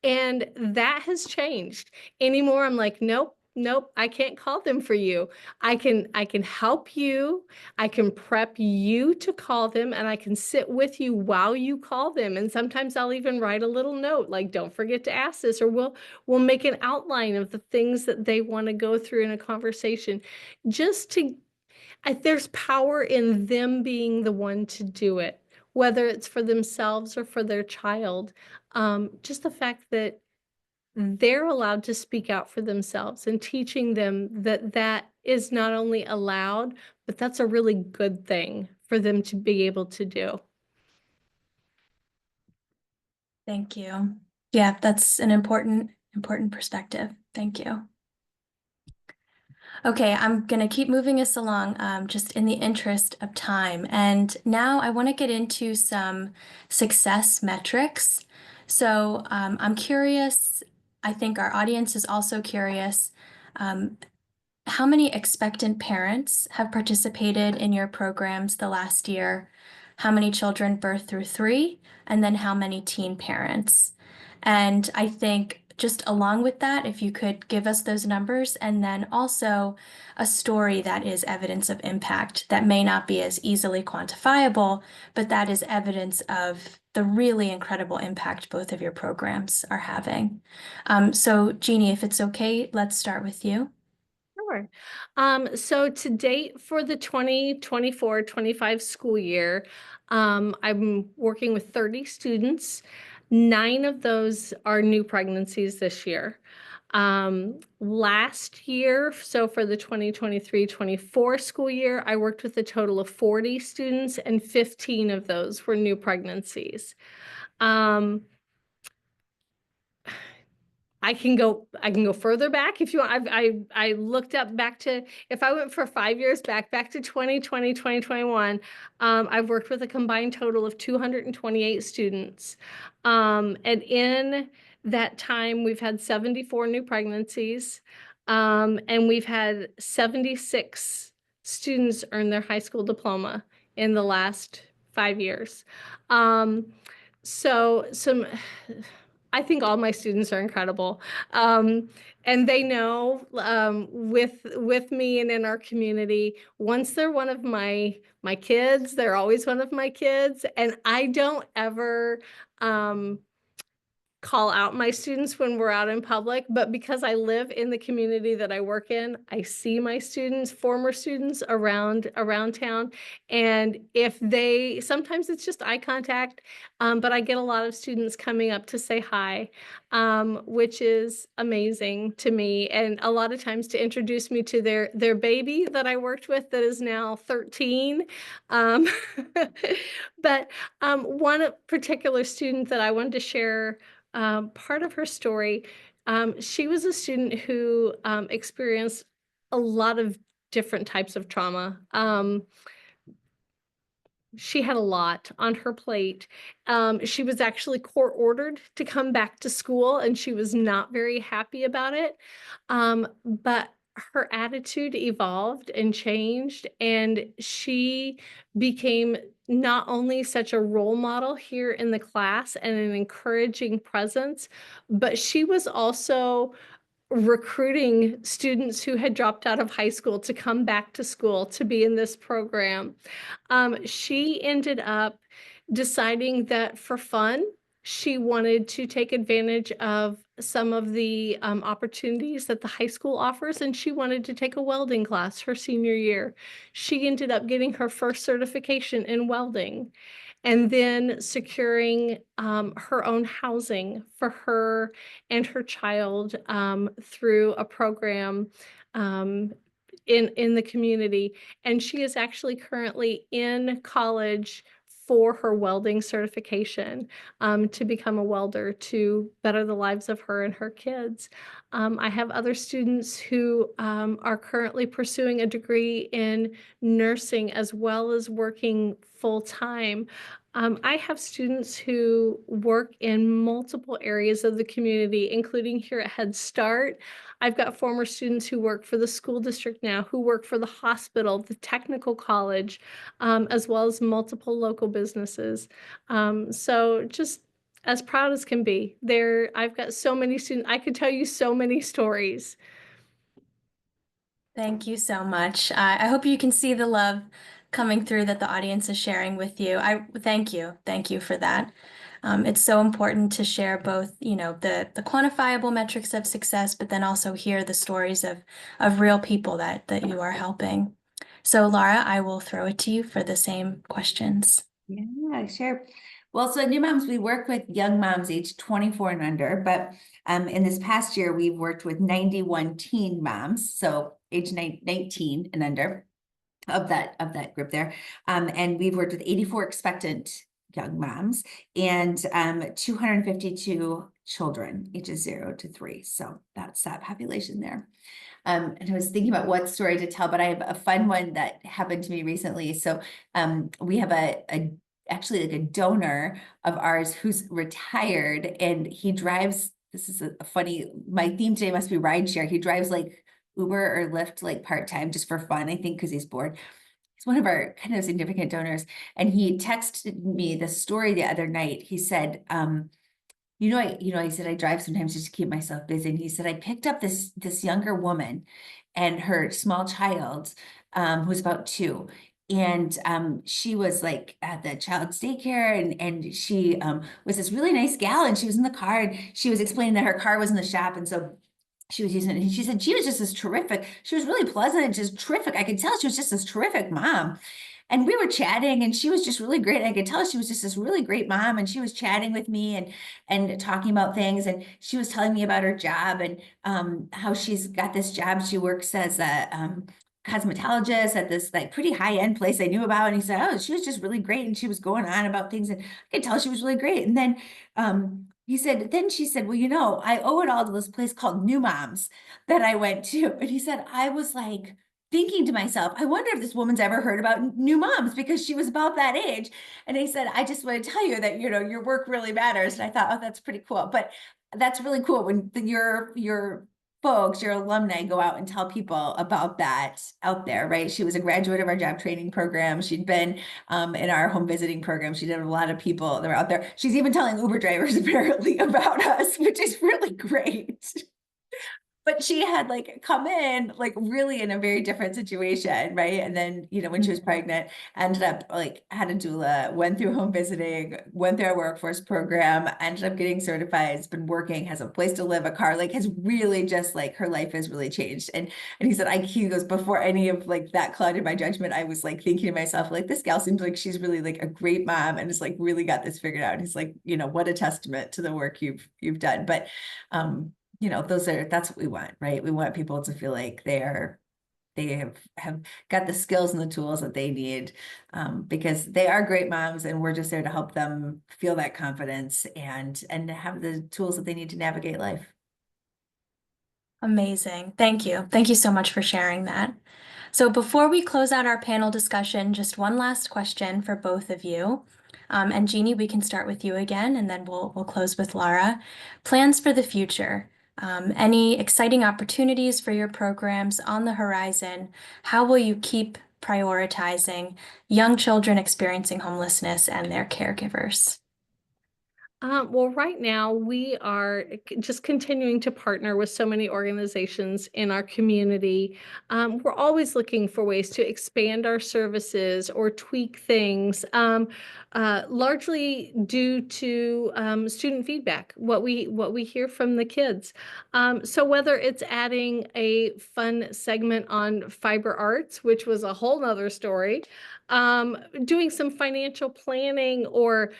And that has changed. Anymore, I'm like, nope. nope, I can't call them for you. I can help you. I can prep you to call them, and I can sit with you while you call them. And sometimes I'll even write a little note like, don't forget to ask this, or we'll make an outline of the things that they want to go through in a conversation. Just to there's power in them being the one to do it, whether it's for themselves or for their child. Just the fact that they're allowed to speak out for themselves, and teaching them that that is not only allowed, but that's a really good thing for them to be able to do. Thank you. Yeah, that's an important perspective. Thank you. Okay, I'm going to keep moving us along just in the interest of time. And now I want to get into some success metrics. So I'm curious, I think our audience is also curious, how many expectant parents have participated in your programs the last year? How many children birth through 3? And then how many teen parents? And I think just along with that, if you could give us those numbers, and then also a story that is evidence of impact that may not be as easily quantifiable, but that is evidence of the really incredible impact both of your programs are having. So Jeannie, if it's okay, let's start with you. Sure. So to date for the 2024-25 school year, I'm working with 30 students. 9 of those are new pregnancies this year. Last year, so for the 2023-24 school year, I worked with a total of 40 students, and 15 of those were new pregnancies. I can go further back if you want. I looked up back to, if I went for 5 years back to 2020, 2021, I've worked with a combined total of 228 students. And in that time, we've had 74 new pregnancies, and we've had 76 students earn their high school diploma in the last 5 years. So I think all my students are incredible. And they know, with me and in our community, once they're one of my kids, they're always one of my kids. And I don't ever call out my students when we're out in public, but because I live in the community that I work in, I see my students, former students around town. And if sometimes it's just eye contact, but I get a lot of students coming up to say hi, which is amazing to me. And a lot of times to introduce me to their baby that I worked with that is now 13. But one particular student that I wanted to share part of her story. She was a student who experienced a lot of different types of trauma. She had a lot on her plate. She was actually court ordered to come back to school, and she was not very happy about it. But her attitude evolved and changed, and she became not only such a role model here in the class and an encouraging presence, but she was also recruiting students who had dropped out of high school to come back to school to be in this program. She ended up deciding that for fun, she wanted to take advantage of some of the opportunities that the high school offers, and she wanted to take a welding class her senior year. She ended up getting her first certification in welding, and then securing her own housing for her and her child through a program in the community. And she is actually currently in college for her welding certification to become a welder to better the lives of her and her kids. I have other students who are currently pursuing a degree in nursing as well as working full-time. I have students who work in multiple areas of the community, including here at Head Start. I've got former students who work for the school district now, who work for the hospital, the technical college, as well as multiple local businesses. So just as proud as can be. I've got so many students. I could tell you so many stories. Thank you so much. I hope you can see the love coming through that the audience is sharing with you. I thank you. Thank you for that. It's so important to share both, the quantifiable metrics of success, but then also hear the stories of real people that you are helping. So Laura, I will throw it to you for the same questions. Yeah, sure. Well, so at New Moms, we work with young moms aged 24 and under, but in this past year, we've worked with 91 teen moms, so age 19 and under of that group there. And we've worked with 84 expectant young moms and 252 children ages 0 to 3. So that's that population there. And I was thinking about what story to tell, but I have a fun one that happened to me recently. So we have actually like a donor of ours who's retired, and he drives, this is a funny, my theme today must be rideshare. He drives like Uber or Lyft like part-time just for fun, I think, because he's bored. He's one of our kind of significant donors. And he texted me the story the other night. He said, he said, I drive sometimes just to keep myself busy. And he said, I picked up this younger woman and her small child, who's about 2. And she was like at the child's daycare, and she was this really nice gal, and she was in the car, and she was explaining that her car was in the shop. And so she was using it, and she said she was just as terrific. She was really pleasant and just terrific. I could tell she was just this terrific mom. And we were chatting, and she was just really great. I could tell she was just this really great mom, and she was chatting with me and talking about things. And she was telling me about her job and how she's got this job. She works as a cosmetologist at this like pretty high end place I knew about. And he said, oh, she was just really great, and she was going on about things, and I could tell she was really great. And then then she said, well, I owe it all to this place called New Moms that I went to. And he said, I was like thinking to myself, I wonder if this woman's ever heard about New Moms, because she was about that age. And he said, I just want to tell you that, your work really matters. And I thought, oh, that's pretty cool. But that's really cool when your folks, your alumni, go out and tell people about that out there, right? She was a graduate of our job training program. She'd been in our home visiting program. She did a lot of people that were out there. She's even telling Uber drivers apparently about us, which is really great. But she had like come in like really in a very different situation, right? And then, when she was pregnant, ended up like had a doula, went through home visiting, went through our workforce program, ended up getting certified, has been working, has a place to live, a car, like has really just like her life has really changed. And he said, he goes, before any of like that clouded my judgment, I was like thinking to myself, like, this gal seems like she's really like a great mom and has like really got this figured out. And he's like, what a testament to the work you've done. But that's what we want, right? We want people to feel like they have got the skills and the tools that they need, because they are great moms, and we're just there to help them feel that confidence and have the tools that they need to navigate life. Amazing. Thank you. Thank you so much for sharing that. So before we close out our panel discussion, just one last question for both of you. And Jeannie, we can start with you again, and then we'll close with Laura. Plans for the future. Any exciting opportunities for your programs on the horizon? How will you keep prioritizing young children experiencing homelessness and their caregivers? Well, right now we are just continuing to partner with so many organizations in our community. We're always looking for ways to expand our services or tweak things, largely due to student feedback, what we hear from the kids. So whether it's adding a fun segment on fiber arts, which was a whole nother story, doing some financial planning, or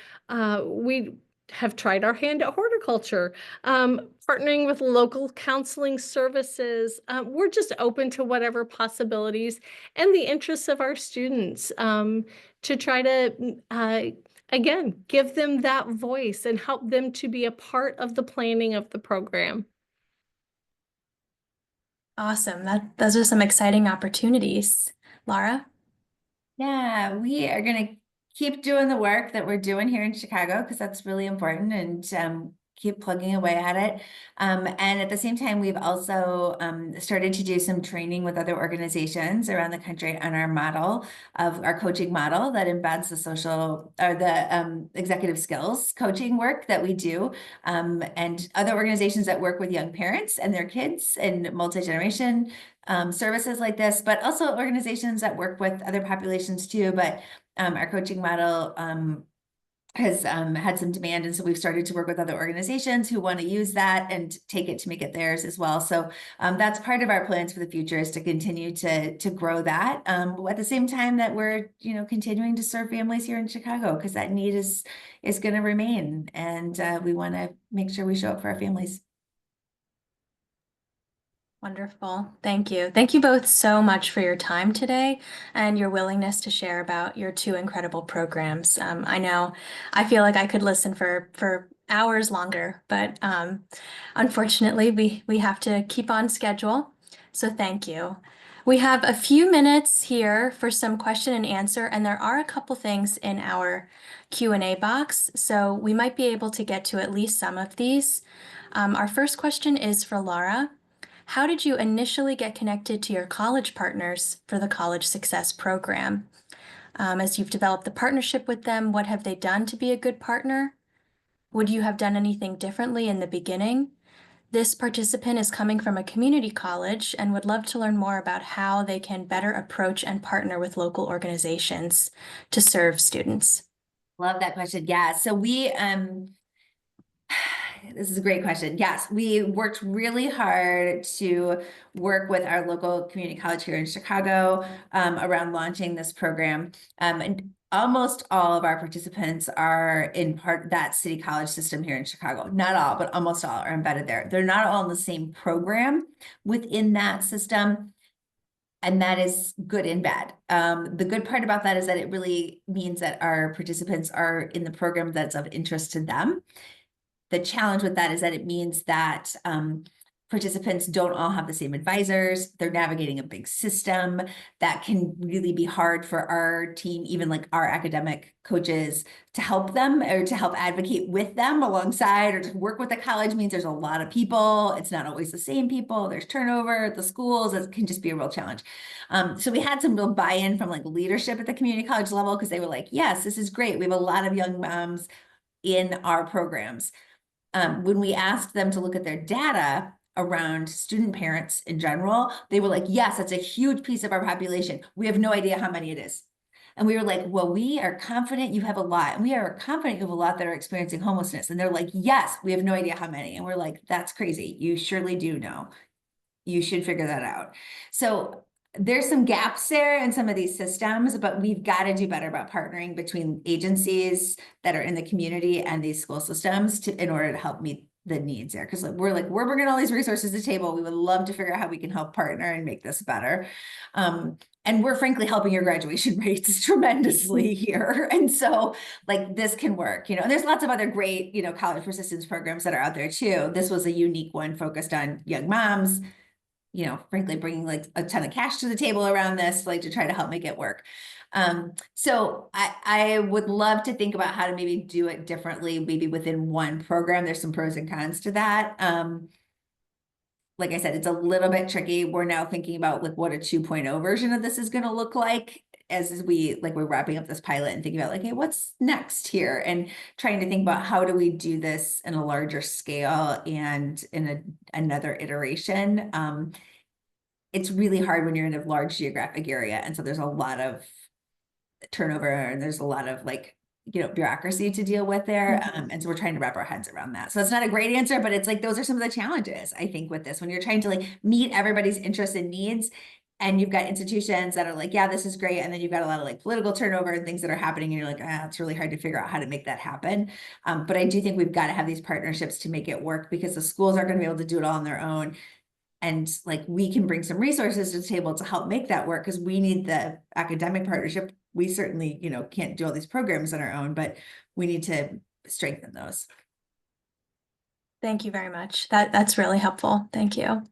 we have tried our hand at horticulture, partnering with local counseling services. We're just open to whatever possibilities and the interests of our students, to try to, again, give them that voice and help them to be a part of the planning of the program. Awesome. Those are some exciting opportunities. Laura? Yeah, we are going to keep doing the work that we're doing here in Chicago, because that's really important, and keep plugging away at it. And at the same time, we've also started to do some training with other organizations around the country on our model of our coaching model that embeds the social or the executive skills coaching work that we do, and other organizations that work with young parents and their kids and multi-generation services like this, but also organizations that work with other populations too. But our coaching model has had some demand, and so we've started to work with other organizations who want to use that and take it to make it theirs as well. So that's part of our plans for the future, is to continue to grow that, at the same time that we're continuing to serve families here in Chicago, because that need is going to remain, and we want to make sure we show up for our families. Wonderful. Thank you. Thank you both so much for your time today and your willingness to share about your two incredible programs. I know I feel like I could listen for hours longer, but unfortunately we have to keep on schedule. So thank you. We have a few minutes here for some question and answer, and there are a couple things in our Q&A box, so we might be able to get to at least some of these. Our first question is for Laura. How did you initially get connected to your college partners for the College Success Program? As you've developed the partnership with them, what have they done to be a good partner? Would you have done anything differently in the beginning? This participant is coming from a community college and would love to learn more about how they can better approach and partner with local organizations to serve students. Love that question. Yeah, so we this is a great question. Yes, we worked really hard to work with our local community college here in Chicago around launching this program. And almost all of our participants are in part that city college system here in Chicago. Not all, but almost all are embedded there. They're not all in the same program within that system. And that is good and bad. The good part about that is that it really means that our participants are in the program that's of interest to them. The challenge with that is that it means that participants don't all have the same advisors. They're navigating a big system that can really be hard for our team, even like our academic coaches, to help them or to help advocate with them alongside, or to work with the college means there's a lot of people. It's not always the same people. There's turnover at the schools. It can just be a real challenge. So we had some real buy-in from like leadership at the community college level, because they were like, yes, this is great. We have a lot of young moms in our programs. When we asked them to look at their data around student parents in general, they were like, yes, that's a huge piece of our population. We have no idea how many it is. And we were like, well, we are confident you have a lot. And we are confident you have a lot that are experiencing homelessness. And they're like, yes, we have no idea how many. And we're like, that's crazy. You surely do know. You should figure that out. So there's some gaps there in some of these systems, but we've got to do better about partnering between agencies that are in the community and these school systems in order to help meet the needs there. Because we're bringing all these resources to the table. We would love to figure out how we can help partner and make this better. And we're frankly helping your graduation rates tremendously here. And so like this can work, and there's lots of other great, college persistence programs that are out there too. This was a unique one focused on young moms, frankly, bringing like a ton of cash to the table around this, like to try to help make it work. So I would love to think about how to maybe do it differently, maybe within one program. There's some pros and cons to that. Like I said, it's a little bit tricky. We're now thinking about like what a 2.0 version of this is going to look like as we're wrapping up this pilot and thinking about like, hey, what's next here? And trying to think about how do we do this in a larger scale and in another iteration. It's really hard when you're in a large geographic area. And so there's a lot of turnover and there's a lot of like, bureaucracy to deal with there. And so we're trying to wrap our heads around that. So it's not a great answer, but it's like, those are some of the challenges, I think, with this, when you're trying to like meet everybody's interests and needs. And you've got institutions that are like, yeah, this is great. And then you've got a lot of like political turnover and things that are happening. And you're like, it's really hard to figure out how to make that happen. But I do think we've got to have these partnerships to make it work, because the schools aren't going to be able to do it all on their own. And like, we can bring some resources to the table to help make that work, because we need the academic partnership. We certainly, can't do all these programs on our own, but we need to strengthen those. Thank you very much. That's really helpful. Thank you.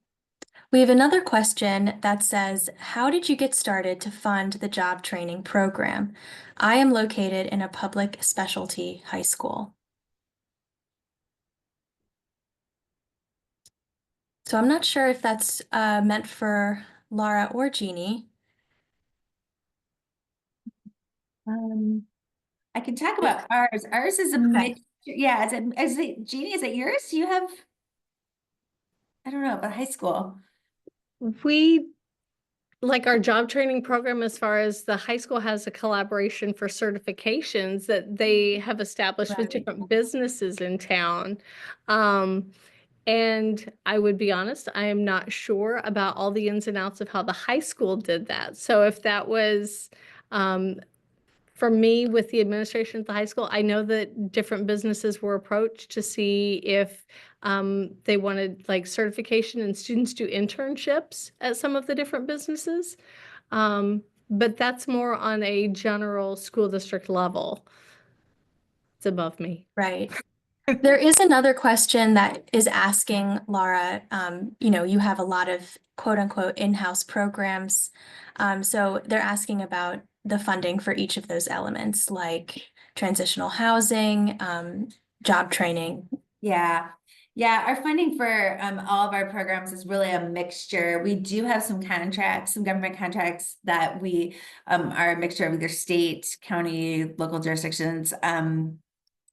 We have another question that says, how did you get started to fund the job training program? I am located in a public specialty high school. So I'm not sure if that's meant for Laura or Jeannie. I can talk about ours. Ours is a mixture. Yeah, is it Jeannie, is it yours? Do you have, I don't know, about high school? We like our job training program, as far as the high school has a collaboration for certifications that they have established with Right. different businesses in town. And I would be honest, I am not sure about all the ins and outs of how the high school did that. So if that was, for me, with the administration at the high school, I know that different businesses were approached to see if they wanted like certification, and students do internships at some of the different businesses. But that's more on a general school district level. It's above me. Right. There is another question that is asking, Laura, you have a lot of quote unquote in-house programs. So they're asking about the funding for each of those elements, like transitional housing, job training. Yeah. Yeah, our funding for all of our programs is really a mixture. We do have some contracts, some government contracts that we are a mixture of either state, county, local jurisdictions,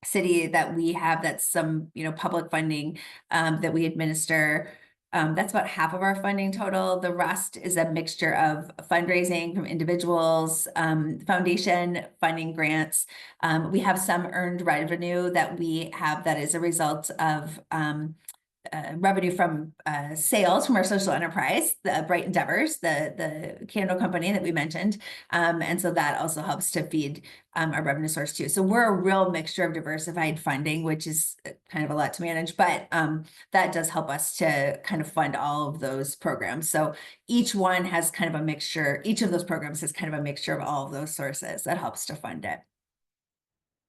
city that we have, that's some, public funding that we administer. That's about half of our funding total. The rest is a mixture of fundraising from individuals, foundation funding, grants. We have some earned revenue that we have that is a result of revenue from sales from our social enterprise, the Bright Endeavors, the candle company that we mentioned. And so that also helps to feed our revenue source too. So we're a real mixture of diversified funding, which is kind of a lot to manage, but that does help us to kind of fund all of those programs. So each one has kind of a mixture, each of those programs has kind of a mixture of all of those sources that helps to fund it.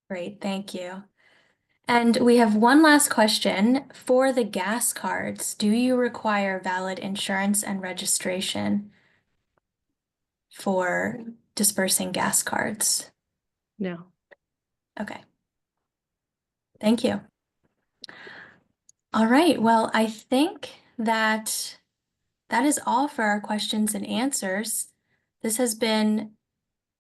Great, thank you. And we have one last question. For the gas cards, do you require valid insurance and registration for dispersing gas cards? No. Okay. Thank you. All right, well, I think that is all for our questions and answers. This has been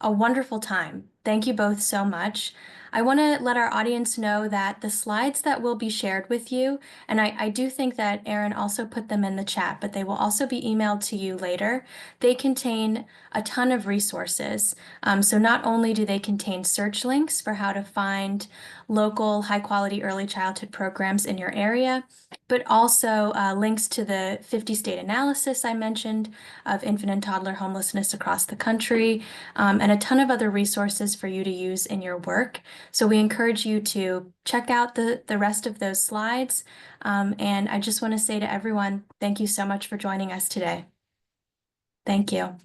a wonderful time. Thank you both so much. I want to let our audience know that the slides that will be shared with you, and I do think that Erin also put them in the chat, but they will also be emailed to you later. They contain a ton of resources. So not only do they contain search links for how to find local high-quality early childhood programs in your area, but also links to the 50-state analysis I mentioned of infant and toddler homelessness across the country, and a ton of other resources for you to use in your work. So we encourage you to check out the rest of those slides. And I just want to say to everyone, thank you so much for joining us today. Thank you.